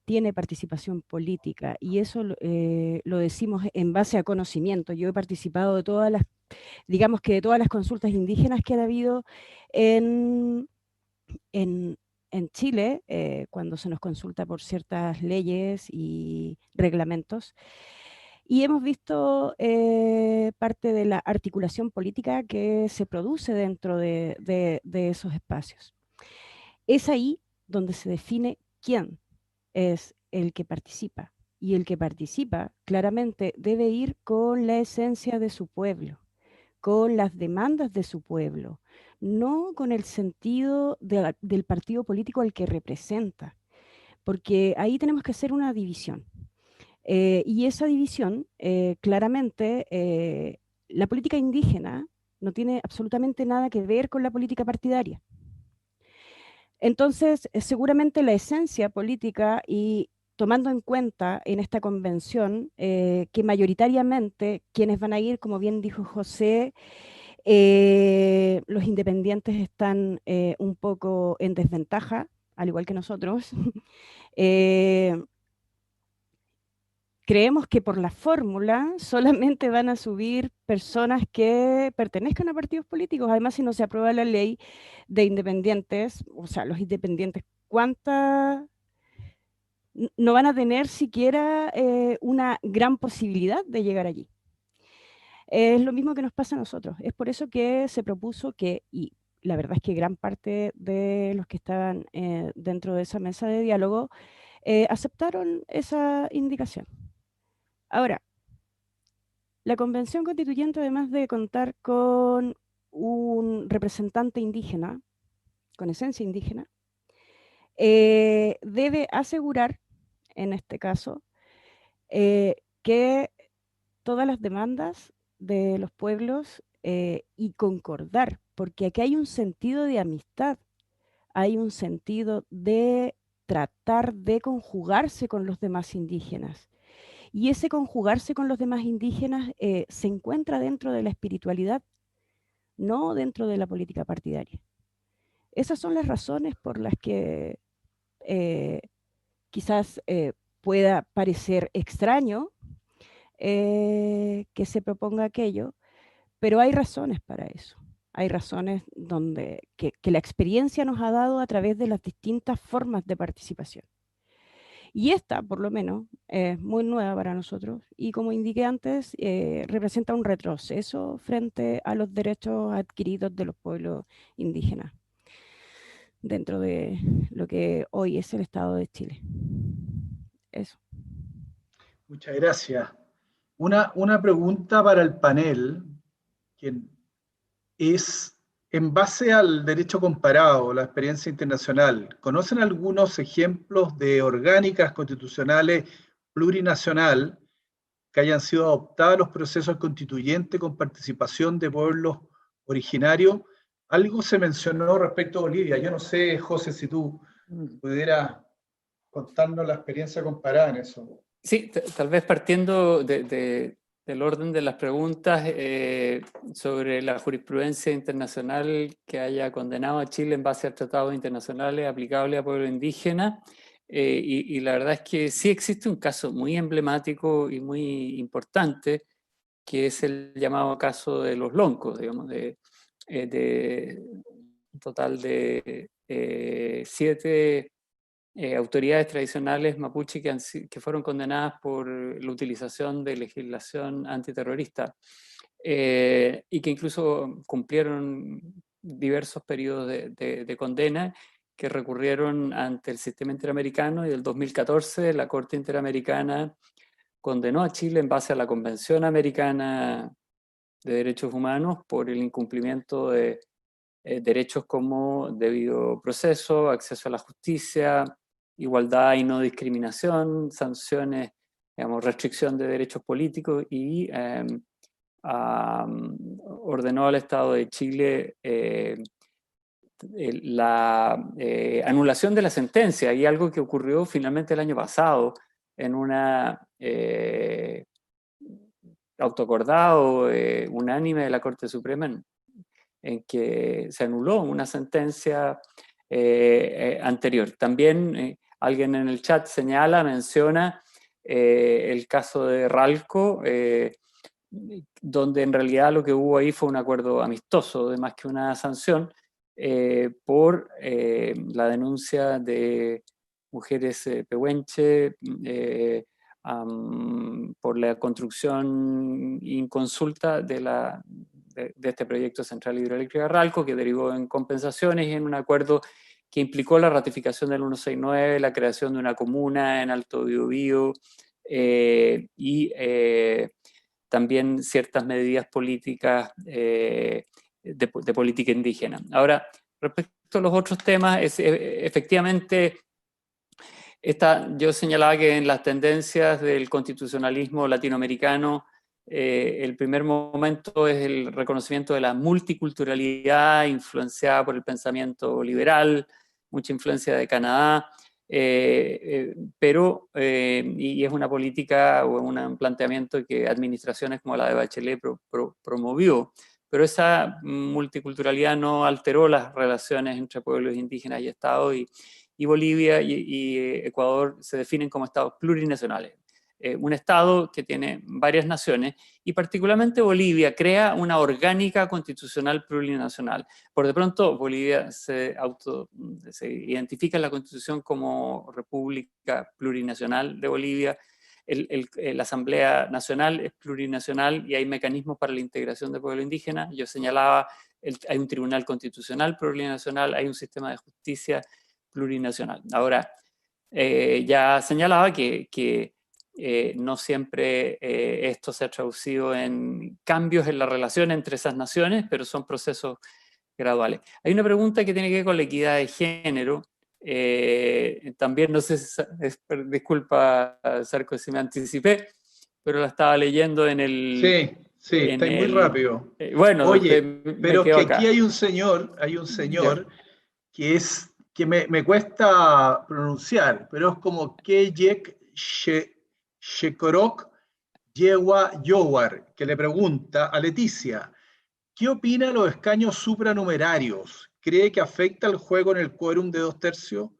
S4: tiene participación política, y eso lo decimos en base a conocimiento, yo he participado de todas las, digamos que de todas las consultas indígenas que han habido en, en, en Chile, cuando se nos consulta por ciertas leyes y reglamentos, y hemos visto parte de la articulación política que se produce dentro de esos espacios. Es ahí donde se define quién es el que participa. Y el que participa claramente debe ir con la esencia de su pueblo, con las demandas de su pueblo, no con el sentido del partido político al que representa, porque ahí tenemos que hacer una división. Y esa división, claramente, la política indígena no tiene absolutamente nada que ver con la política partidaria. Entonces, seguramente la esencia política y tomando en cuenta en esta convención que mayoritariamente quienes van a ir, como bien dijo José, los independientes están un poco en desventaja, al igual que nosotros. Creemos que por la fórmula solamente van a subir personas que pertenezcan a partidos políticos. Además, si no se aprueba la ley de independientes, o sea, los independientes, ¿cuántas no van a tener siquiera una gran posibilidad de llegar allí? Es lo mismo que nos pasa a nosotros. Es por eso que se propuso que, y la verdad es que gran parte de los que estaban dentro de esa mesa de diálogo aceptaron esa indicación. Ahora, la Convención Constituyente, además de contar con un representante indígena, con esencia indígena, debe asegurar, en este caso, que todas las demandas de los pueblos y concordar, porque aquí hay un sentido de amistad, hay un sentido de tratar de conjugarse con los demás indígenas. Y ese conjugarse con los demás indígenas se encuentra dentro de la espiritualidad, no dentro de la política partidaria. Esas son las razones por las que quizás pueda parecer extraño que se proponga aquello, pero hay razones para eso. Hay razones que la experiencia nos ha dado a través de las distintas formas de participación. Y esta, por lo menos, es muy nueva para nosotros y, como indiqué antes, representa un retroceso frente a los derechos adquiridos de los pueblos indígenas dentro de lo que hoy es el Estado de Chile. Eso.
S1: Muchas gracias. Una pregunta para el panel, que es, en base al derecho comparado, la experiencia internacional, ¿conocen algunos ejemplos de orgánicas constitucionales plurinacional que hayan sido adoptadas a los procesos constituyentes con participación de pueblos originarios? Algo se mencionó respecto a Bolivia. Yo no sé, José, si tú pudieras contarnos la experiencia comparada en eso.
S3: Sí, tal vez partiendo del orden de las preguntas sobre la jurisprudencia internacional que haya condenado a Chile en base a tratados internacionales aplicables a pueblos indígenas. Y la verdad es que sí existe un caso muy emblemático y muy importante, que es el llamado caso de los Loncos, digamos, de un total de 7 autoridades tradicionales mapuche que fueron condenadas por la utilización de legislación antiterrorista y que incluso cumplieron diversos periodos de condena, que recurrieron ante el sistema interamericano, y en el 2014 la Corte Interamericana condenó a Chile en base a la Convención Americana de Derechos Humanos por el incumplimiento de derechos como debido proceso, acceso a la justicia, igualdad y no discriminación, sanciones, digamos, restricción de derechos políticos, y ordenó al Estado de Chile la anulación de la sentencia, y algo que ocurrió finalmente el año pasado en una autoacordado unánime de la Corte Suprema, en que se anuló una sentencia anterior. También alguien en el chat menciona el caso de Ralco, donde en realidad lo que hubo ahí fue un acuerdo amistoso, de más que una sanción, por la denuncia de mujeres pehuenche, por la construcción inconsulta de este proyecto central hidroeléctrica Ralco, que derivó en compensaciones y en un acuerdo que implicó la ratificación del 169, la creación de una comuna en Alto Biobío, y también ciertas medidas políticas de política indígena. Ahora, respecto a los otros temas, efectivamente, yo señalaba que en las tendencias del constitucionalismo latinoamericano, el primer momento es el reconocimiento de la multiculturalidad influenciada por el pensamiento liberal, mucha influencia de Canadá, pero, y es una política o un planteamiento que administraciones como la de Bachelet promovió, pero esa multiculturalidad no alteró las relaciones entre pueblos indígenas y Estados, y Bolivia y Ecuador se definen como estados plurinacionales. Un estado que tiene varias naciones, y particularmente Bolivia crea una orgánica constitucional plurinacional. Por de pronto Bolivia se identifica en la Constitución como República Plurinacional de Bolivia. La Asamblea Nacional es plurinacional y hay mecanismos para la integración del pueblo indígena. Yo señalaba, hay un tribunal constitucional plurinacional, hay un sistema de justicia plurinacional. Ahora, ya señalaba que no siempre esto se ha traducido en cambios en la relación entre esas naciones, pero son procesos graduales. Hay una pregunta que tiene que ver con la equidad de género. También, no sé, disculpa, Sarko, si me anticipé, pero la estaba leyendo en el...
S1: Sí, está muy rápido.
S3: Bueno,
S1: oye, pero es que
S3: acá.
S1: aquí hay un señor que me cuesta pronunciar, pero es como Keyek Shekorok Yewa Yowar, que le pregunta a Leticia, ¿qué opina de los escaños supranumerarios? ¿Cree que afecta el juego en el quórum de 2/3?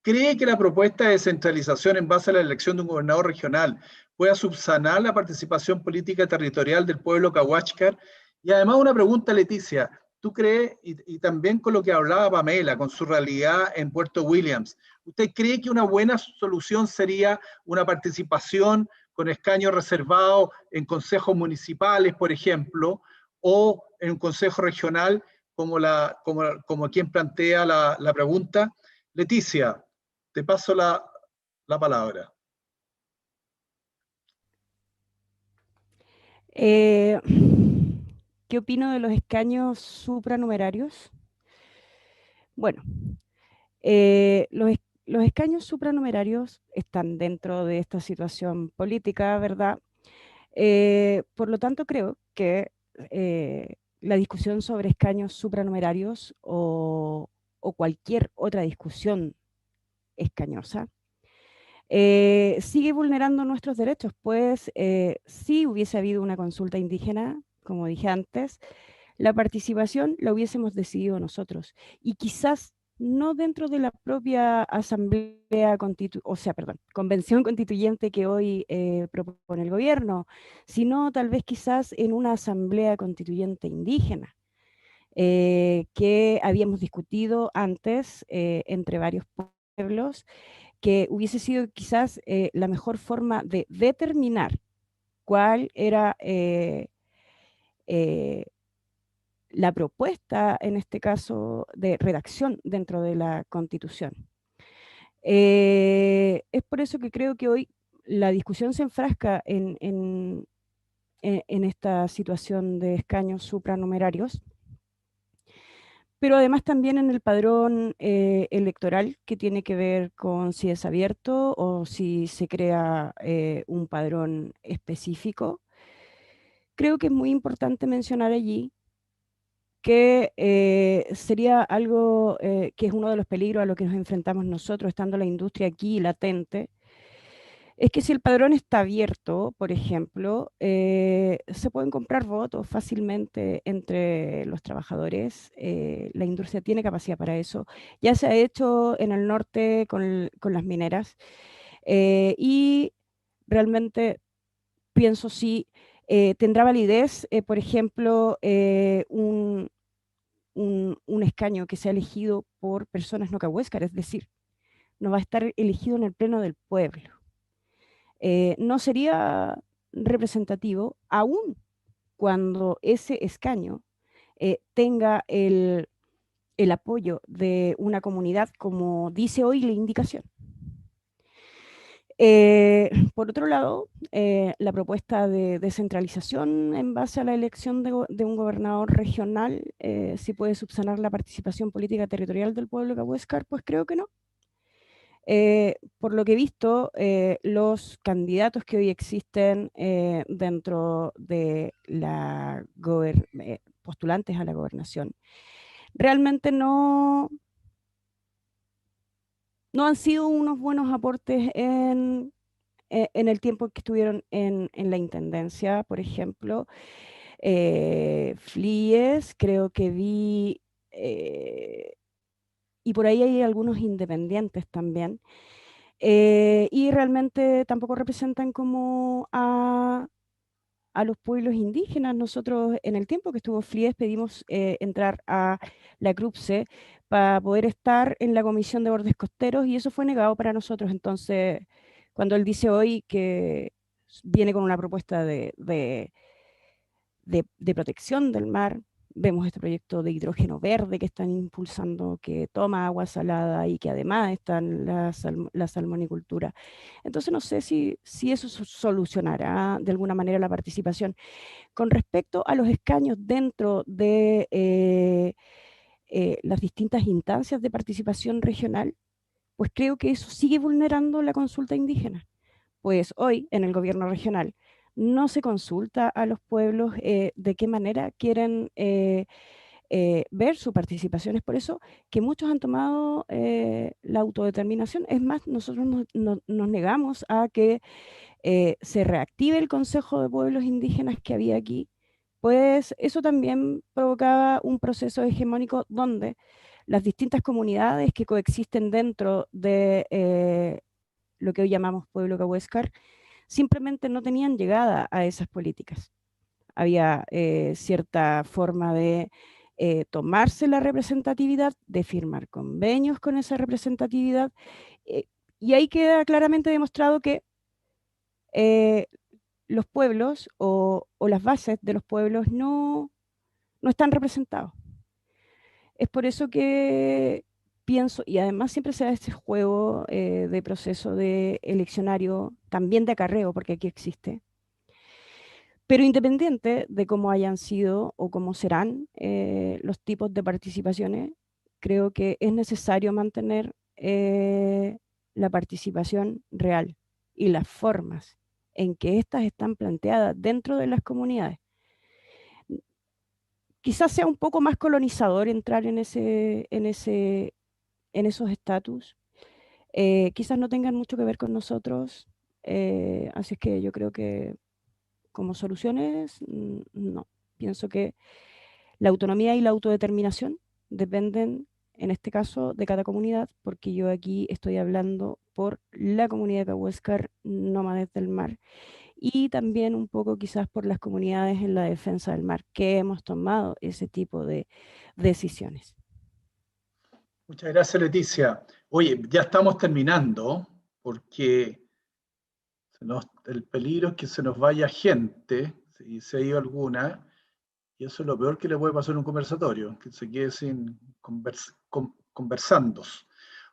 S1: ¿Cree que la propuesta de descentralización en base a la elección de un gobernador regional pueda subsanar la participación política territorial del pueblo cahuáscar? Y además una pregunta, Leticia, ¿tú crees, y también con lo que hablaba Pamela, con su realidad en Puerto Williams, ¿usted cree que una buena solución sería una participación con escaños reservados en consejos municipales, por ejemplo, o en un consejo regional, como quien plantea la pregunta? Leticia, te paso la palabra.
S4: ¿Qué opino de los escaños supranumerarios? Bueno, los escaños supranumerarios están dentro de esta situación política, ¿verdad? Por lo tanto, creo que la discusión sobre escaños supranumerarios o cualquier otra discusión escañosa sigue vulnerando nuestros derechos, pues si hubiese habido una consulta indígena, como dije antes, la participación la hubiésemos decidido nosotros y quizás no dentro de la propia convención constituyente que hoy propone el gobierno, sino tal vez quizás en una asamblea constituyente indígena que habíamos discutido antes entre varios pueblos, que hubiese sido quizás la mejor forma de determinar cuál era la propuesta, en este caso, de redacción dentro de la Constitución. Es por eso que creo que hoy la discusión se enfrasca en esta situación de escaños supranumerarios, pero además también en el padrón electoral, que tiene que ver con si es abierto o si se crea un padrón específico. Creo que es muy importante mencionar allí que sería algo que es uno de los peligros a los que nos enfrentamos nosotros, estando la industria aquí latente, es que si el padrón está abierto, por ejemplo, se pueden comprar votos fácilmente entre los trabajadores. La industria tiene capacidad para eso. Ya se ha hecho en el norte con las mineras. Y realmente pienso si tendrá validez, por ejemplo, un escaño que sea elegido por personas no cahuéscaras, es decir, no va a estar elegido en el pleno del pueblo. No sería representativo aún cuando ese escaño tenga el apoyo de una comunidad, como dice hoy la indicación. Por otro lado, la propuesta de descentralización en base a la elección de un gobernador regional, si puede subsanar la participación política territorial del pueblo cahuéscar, pues creo que no. Por lo que he visto, los candidatos que hoy existen dentro de la postulantes a la gobernación realmente no han sido unos buenos aportes en el tiempo que estuvieron en la intendencia, por ejemplo. Flies, creo que vi, y por ahí hay algunos independientes también. Y realmente tampoco representan como a los pueblos indígenas. Nosotros en el tiempo que estuvo Flies pedimos entrar a la CRUPSE para poder estar en la Comisión de Bordes Costeros y eso fue negado para nosotros. Entonces, cuando él dice hoy que viene con una propuesta de protección del mar, vemos este proyecto de hidrógeno verde que están impulsando, que toma agua salada y que además está en la salmonicultura. Entonces no sé si eso solucionará de alguna manera la participación. Con respecto a los escaños dentro de las distintas instancias de participación regional, pues creo que eso sigue vulnerando la consulta indígena. Pues hoy en el gobierno regional no se consulta a los pueblos de qué manera quieren ver su participación. Es por eso que muchos han tomado la autodeterminación. Es más, nosotros nos negamos a que se reactive el Consejo de Pueblos Indígenas que había aquí, pues eso también provocaba un proceso hegemónico donde las distintas comunidades que coexisten dentro de lo que hoy llamamos pueblo cahuéscar, simplemente no tenían llegada a esas políticas. Había cierta forma de tomarse la representatividad, de firmar convenios con esa representatividad, y ahí queda claramente demostrado que los pueblos o las bases de los pueblos no están representados. Es por eso que pienso, y además siempre se da este juego de proceso de eleccionario, también de acarreo, porque aquí existe. Pero independiente de cómo hayan sido o cómo serán los tipos de participaciones, creo que es necesario mantener la participación real y las formas en que éstas están planteadas dentro de las comunidades. Quizás sea un poco más colonizador entrar en esos estatus. Quizás no tengan mucho que ver con nosotros, así es que yo creo que como soluciones, no. Pienso que la autonomía y la autodeterminación dependen, en este caso, de cada comunidad, porque yo aquí estoy hablando por la comunidad de Cahuéscar, Nómades del Mar, y también un poco quizás por las comunidades en la defensa del mar, que hemos tomado ese tipo de decisiones.
S1: Muchas gracias, Leticia. Oye, ya estamos terminando, porque el peligro es que se nos vaya gente, si se ha ido alguna, y eso es lo peor que le puede pasar a un conversatorio, que se quede sin conversando.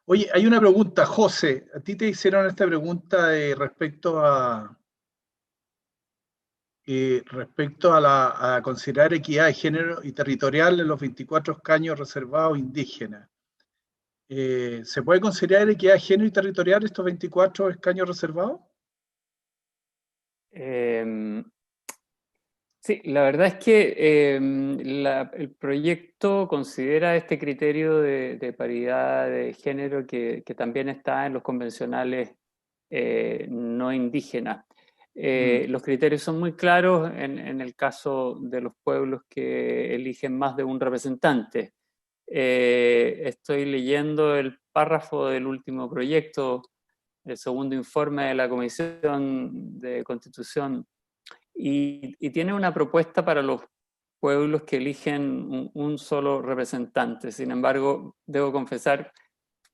S1: Oye, hay una pregunta, José, a ti te hicieron esta pregunta respecto a considerar equidad de género y territorial en los 24 escaños reservados indígenas. ¿Se puede considerar equidad de género y territorial estos 24 escaños reservados?
S3: Sí, la verdad es que el proyecto considera este criterio de paridad de género que también está en los convencionales no indígenas. Los criterios son muy claros en el caso de los pueblos que eligen más de un representante. Estoy leyendo el párrafo del último proyecto, el segundo informe de la Comisión de Constitución, y tiene una propuesta para los pueblos que eligen un solo representante. Sin embargo, debo confesar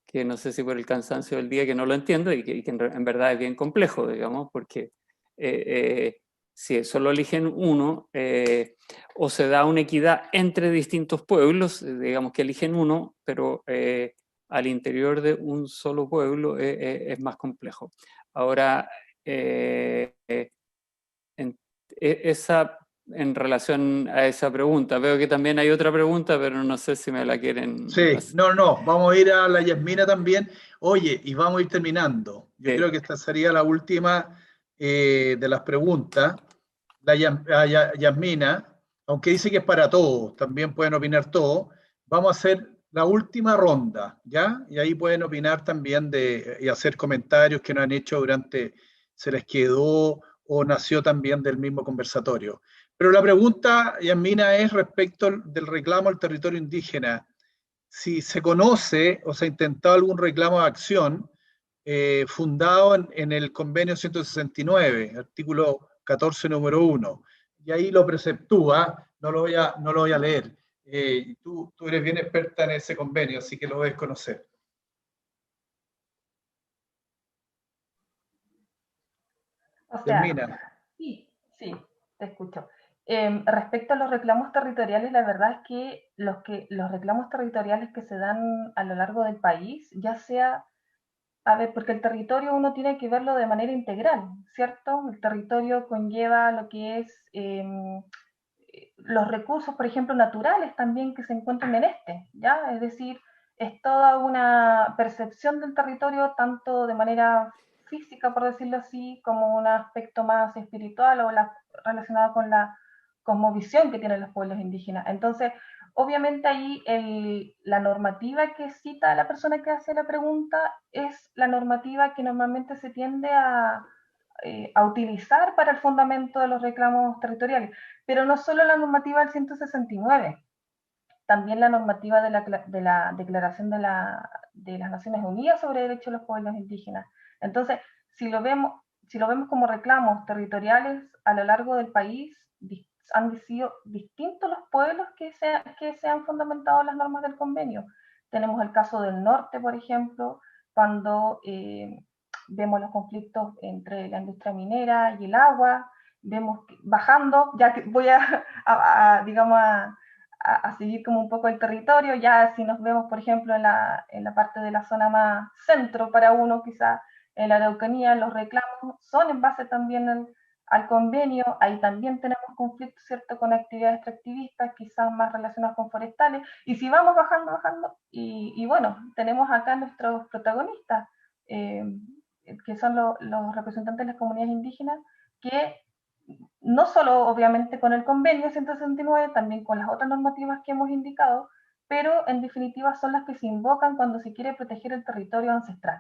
S3: que no sé si por el cansancio del día que no lo entiendo y que en verdad es bien complejo, digamos, porque si solo eligen uno, o se da una equidad entre distintos pueblos, digamos que eligen uno, pero al interior de un solo pueblo es más complejo. Ahora, en relación a esa pregunta, veo que también hay otra pregunta, pero no sé si me la quieren
S1: Sí,
S3: hacer.
S1: no, vamos a ir a la Yasmina también. Oye, y vamos a ir terminando. Yo creo que esta sería la última de las preguntas. Yasmina, aunque dice que es para todos, también pueden opinar todos, vamos a hacer la última ronda, ¿ya? Y ahí pueden opinar también y hacer comentarios que nos han hecho durante, se les quedó o nació también del mismo conversatorio. Pero la pregunta, Yasmina, es respecto del reclamo al territorio indígena. Si se conoce o se ha intentado algún reclamo de acción fundado en el convenio 169, artículo 14, número 1. Y ahí lo preceptúa, no lo voy a leer. Tú eres bien experta en ese convenio, así que lo debes conocer.
S2: O sea,
S1: Termina.
S2: sí, te escucho. Respecto a los reclamos territoriales, la verdad es que los reclamos territoriales que se dan a lo largo del país, ya sea, a ver, porque el territorio uno tiene que verlo de manera integral, ¿cierto? El territorio conlleva lo que es los recursos, por ejemplo, naturales también que se encuentran en este, ¿ya? Es decir, es toda una percepción del territorio, tanto de manera física, por decirlo así, como un aspecto más espiritual o relacionado con la cosmovisión que tienen los pueblos indígenas. Entonces, obviamente ahí la normativa que cita la persona que hace la pregunta es la normativa que normalmente se tiende a utilizar para el fundamento de los reclamos territoriales, pero no solo la normativa del 169, también la normativa de la Declaración de las Naciones Unidas sobre Derechos de los Pueblos Indígenas. Entonces, si lo vemos como reclamos territoriales a lo largo del país, han sido distintos los pueblos que se han fundamentado en las normas del convenio. Tenemos el caso del norte, por ejemplo, cuando vemos los conflictos entre la industria minera y el agua, vemos bajando, ya que voy digamos, a seguir como un poco el territorio, ya si nos vemos, por ejemplo, en la parte de la zona más centro para uno, quizás en la Araucanía, los reclamos son en base también al convenio, ahí también tenemos conflictos, ¿cierto?, con actividades extractivistas, quizás más relacionadas con forestales, y si vamos bajando, y bueno, tenemos acá nuestros protagonistas, que son los representantes de las comunidades indígenas, que no solo obviamente con el convenio 169, también con las otras normativas que hemos indicado, pero en definitiva son las que se invocan cuando se quiere proteger el territorio ancestral.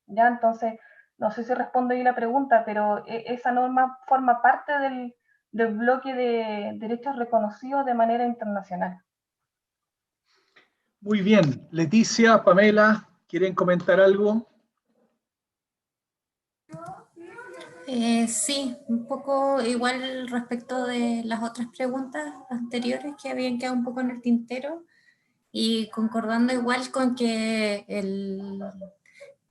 S2: ¿Ya? Entonces, no sé si respondo ahí la pregunta, pero esa norma forma parte del bloque de derechos reconocidos de manera internacional.
S1: Muy bien. Leticia, Pamela, ¿quieren comentar algo?
S5: Sí, un poco igual respecto de las otras preguntas anteriores que habían quedado un poco en el tintero, y concordando igual con que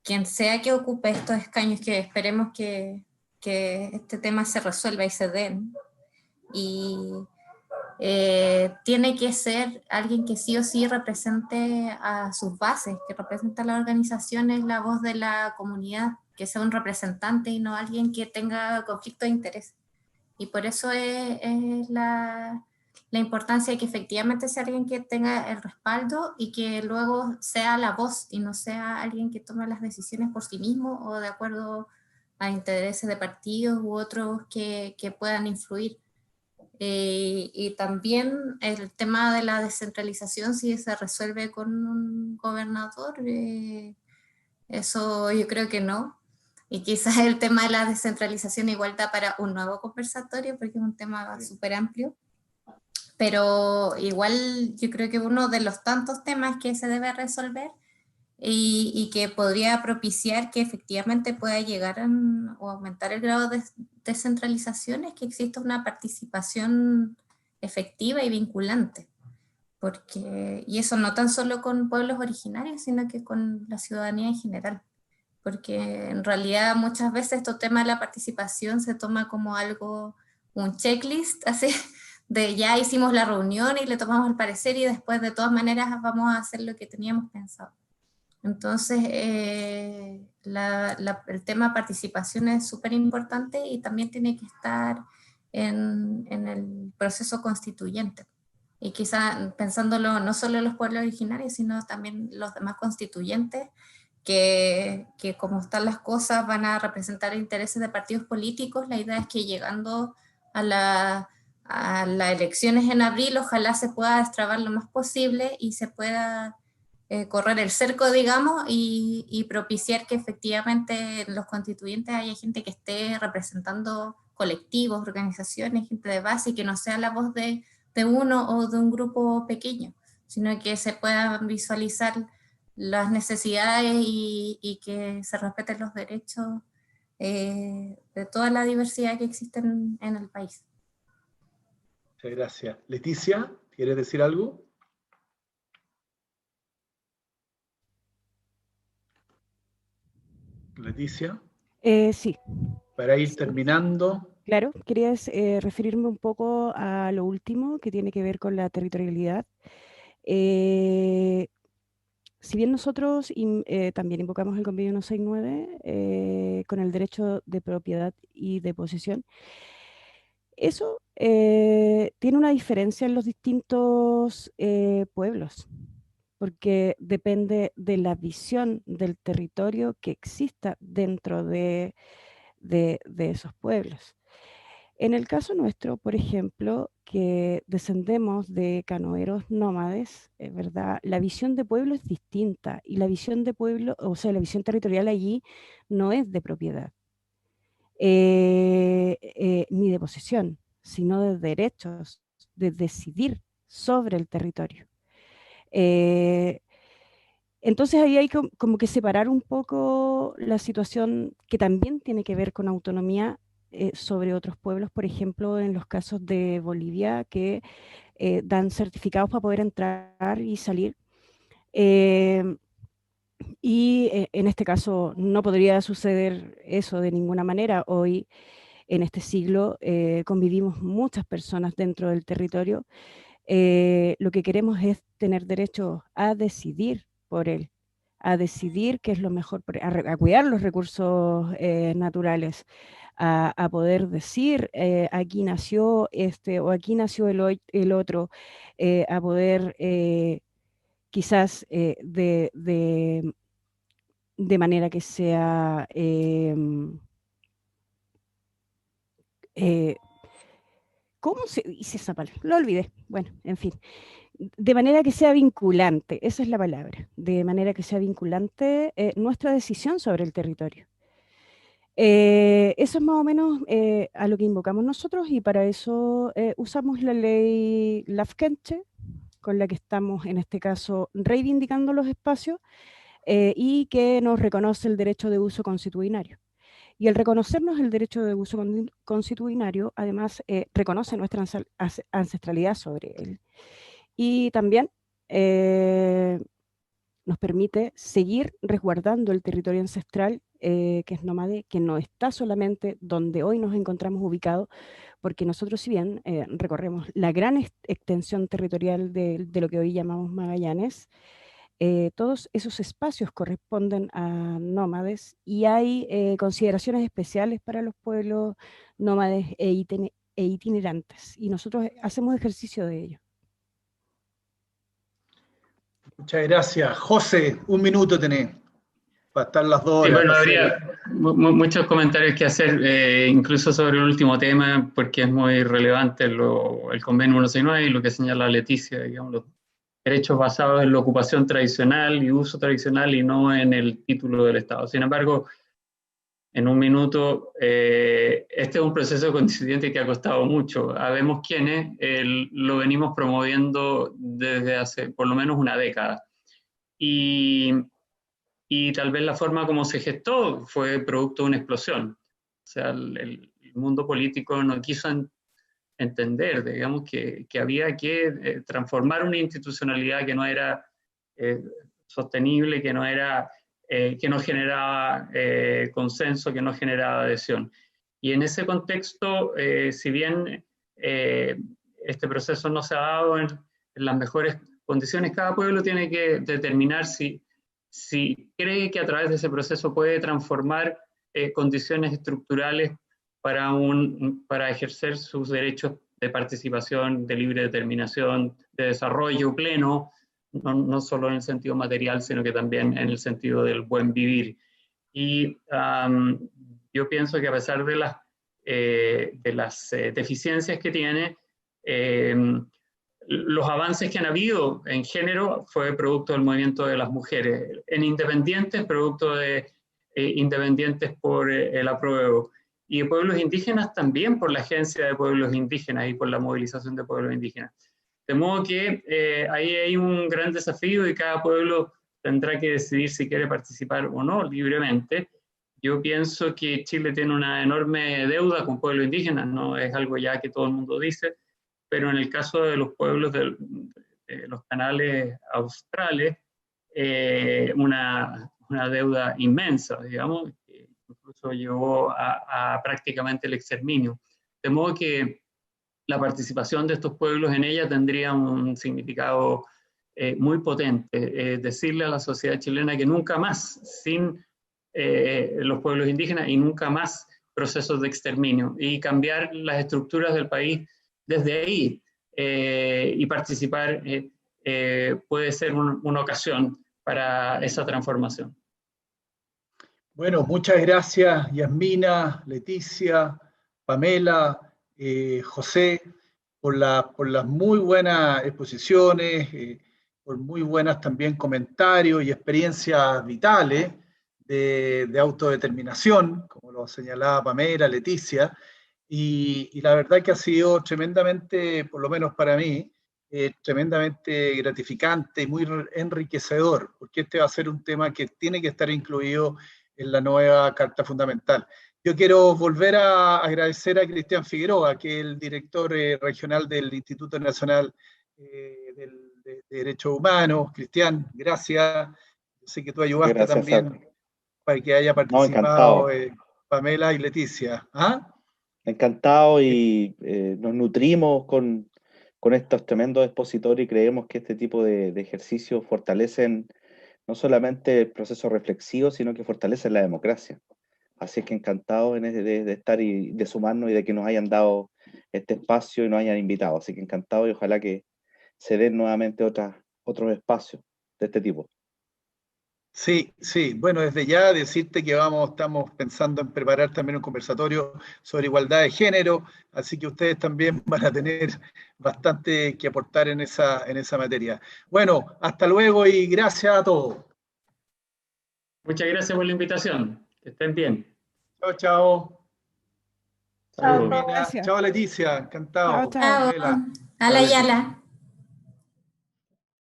S5: quien sea que ocupe estos escaños, que esperemos que este tema se resuelva y se den, y tiene que ser alguien que sí o sí represente a sus bases, que represente a las organizaciones, la voz de la comunidad, que sea un representante y no alguien que tenga conflicto de interés. Y por eso es la importancia de que efectivamente sea alguien que tenga el respaldo y que luego sea la voz y no sea alguien que tome las decisiones por sí mismo o de acuerdo a intereses de partidos u otros que puedan influir. Y también el tema de la descentralización, si se resuelve con un gobernador, eso yo creo que no. Y quizás el tema de la descentralización igual da para un nuevo conversatorio, porque es un tema súper amplio. Pero igual yo creo que uno de los tantos temas que se debe resolver y que podría propiciar que efectivamente pueda llegar o aumentar el grado de descentralización es que exista una participación efectiva y vinculante. Y eso no tan solo con pueblos originarios, sino que con la ciudadanía en general. Porque en realidad muchas veces este tema de la participación se toma como algo, un checklist, así, de ya hicimos la reunión y le tomamos el parecer y después de todas maneras vamos a hacer lo que teníamos pensado. Entonces, el tema participación es súper importante y también tiene que estar en el proceso constituyente. Y quizá pensándolo no solo en los pueblos originarios, sino también los demás constituyentes, que como están las cosas van a representar intereses de partidos políticos. La idea es que llegando a las elecciones en abril, ojalá se pueda destrabar lo más posible y se pueda correr el cerco, digamos, y propiciar que efectivamente los constituyentes haya gente que esté representando colectivos, organizaciones, gente de base, y que no sea la voz de uno o de un grupo pequeño, sino que se puedan visualizar las necesidades y que se respeten los derechos de toda la diversidad que existe en el país.
S1: Muchas gracias. Leticia, ¿quieres decir algo? Leticia.
S4: Sí.
S1: Para ir terminando.
S4: Claro, quería referirme un poco a lo último que tiene que ver con la territorialidad. Si bien nosotros también invocamos el convenio 169 con el derecho de propiedad y de posesión, eso tiene una diferencia en los distintos pueblos, porque depende de la visión del territorio que exista dentro de esos pueblos. En el caso nuestro, por ejemplo, que descendemos de canoeros nómades, ¿verdad? La visión de pueblo es distinta y la visión de pueblo, o sea, la visión territorial allí no es de propiedad, ni de posesión, sino de derechos, de decidir sobre el territorio. Entonces ahí hay como que separar un poco la situación que también tiene que ver con autonomía sobre otros pueblos, por ejemplo, en los casos de Bolivia, que dan certificados para poder entrar y salir. En este caso no podría suceder eso de ninguna manera. Hoy, en este siglo, convivimos muchas personas dentro del territorio. Lo que queremos es tener derecho a decidir por él, a decidir qué es lo mejor, a cuidar los recursos naturales, a poder decir aquí nació este o aquí nació el otro, a poder quizás de manera que sea ¿cómo se dice esa palabra? Lo olvidé. Bueno, en fin. De manera que sea vinculante, esa es la palabra. De manera que sea vinculante nuestra decisión sobre el territorio. Eso es más o menos a lo que invocamos nosotros y para eso usamos la ley Lafkenche, con la que estamos en este caso reivindicando los espacios y que nos reconoce el derecho de uso constitucionario. Y el reconocernos el derecho de uso constitucionario, además, reconoce nuestra ancestralidad sobre él. Y también nos permite seguir resguardando el territorio ancestral, que es nómade, que no está solamente donde hoy nos encontramos ubicados, porque nosotros, si bien recorremos la gran extensión territorial de lo que hoy llamamos Magallanes, todos esos espacios corresponden a nómades y hay consideraciones especiales para los pueblos nómades e itinerantes, y nosotros hacemos ejercicio de ello.
S1: Muchas gracias. José, un minuto tenés para estar las 2 horas.
S3: Sí, bueno, habría muchos comentarios que hacer, incluso sobre el último tema, porque es muy relevante el convenio 169 y lo que señala Leticia, digamos, los derechos basados en la ocupación tradicional y uso tradicional y no en el título del Estado. Sin embargo, en un minuto, este es un proceso constituyente que ha costado mucho. Habemos quienes lo venimos promoviendo desde hace por lo menos una década. Y tal vez la forma como se gestó fue producto de una explosión. O sea, el mundo político no quiso entender, digamos, que había que transformar una institucionalidad que no era sostenible, que no generaba consenso, que no generaba adhesión. Y en ese contexto, si bien este proceso no se ha dado en las mejores condiciones, cada pueblo tiene que determinar si cree que a través de ese proceso puede transformar condiciones estructurales para ejercer sus derechos de participación, de libre determinación, de desarrollo pleno, no solo en el sentido material, sino que también en el sentido del buen vivir. Y yo pienso que a pesar de las deficiencias que tiene, los avances que han habido en género fue producto del movimiento de las mujeres, en independientes, producto de independientes por el apruebo, y de pueblos indígenas también por la Agencia de Pueblos Indígenas y por la movilización de pueblos indígenas. De modo que ahí hay un gran desafío y cada pueblo tendrá que decidir si quiere participar o no libremente. Yo pienso que Chile tiene una enorme deuda con pueblos indígenas, no es algo ya que todo el mundo dice, pero en el caso de los pueblos de los canales australes, una deuda inmensa, digamos, que incluso llevó a prácticamente el exterminio. De modo que la participación de estos pueblos en ella tendría un significado muy potente. Decirle a la sociedad chilena que nunca más, sin los pueblos indígenas y nunca más procesos de exterminio, y cambiar las estructuras del país desde ahí, y participar puede ser una ocasión para esa transformación.
S1: Bueno, muchas gracias Yasmina, Leticia, Pamela, José, por las muy buenas exposiciones, por muy buenas también comentarios y experiencias vitales de autodeterminación, como lo señalaba Pamela, Leticia, y la verdad que ha sido tremendamente, por lo menos para mí, tremendamente gratificante y muy enriquecedor, porque este va a ser un tema que tiene que estar incluido en la nueva Carta Fundamental. Yo quiero volver a agradecer a Cristian Figueroa, que es el director regional del Instituto Nacional de Derechos Humanos. Cristian, gracias. Yo sé que tú ayudaste
S6: gracias
S1: también para que haya participado Pamela y Leticia. ¿Ah?
S6: Encantado, y nos nutrimos con estos tremendos expositores y creemos que este tipo de ejercicios fortalecen no solamente el proceso reflexivo, sino que fortalece la democracia. Así es que encantado de estar y de sumarnos y de que nos hayan dado este espacio y nos hayan invitado. Así que encantado y ojalá que se den nuevamente otros espacios de este tipo.
S1: Sí, sí. Bueno, desde ya decirte que estamos pensando en preparar también un conversatorio sobre igualdad de género, así que ustedes también van a tener bastante que aportar en esa materia. Bueno, hasta luego y gracias a todos.
S3: Muchas gracias por la invitación. Que estén bien.
S1: Chao, chao.
S2: Chao,
S3: Saludos.
S2: todos.
S4: Gracias.
S1: Chao, Leticia. Encantado.
S4: Chao, chao.
S5: Chao.
S1: Gabriela.
S5: A la
S1: Chao, Leticia.
S5: Yala.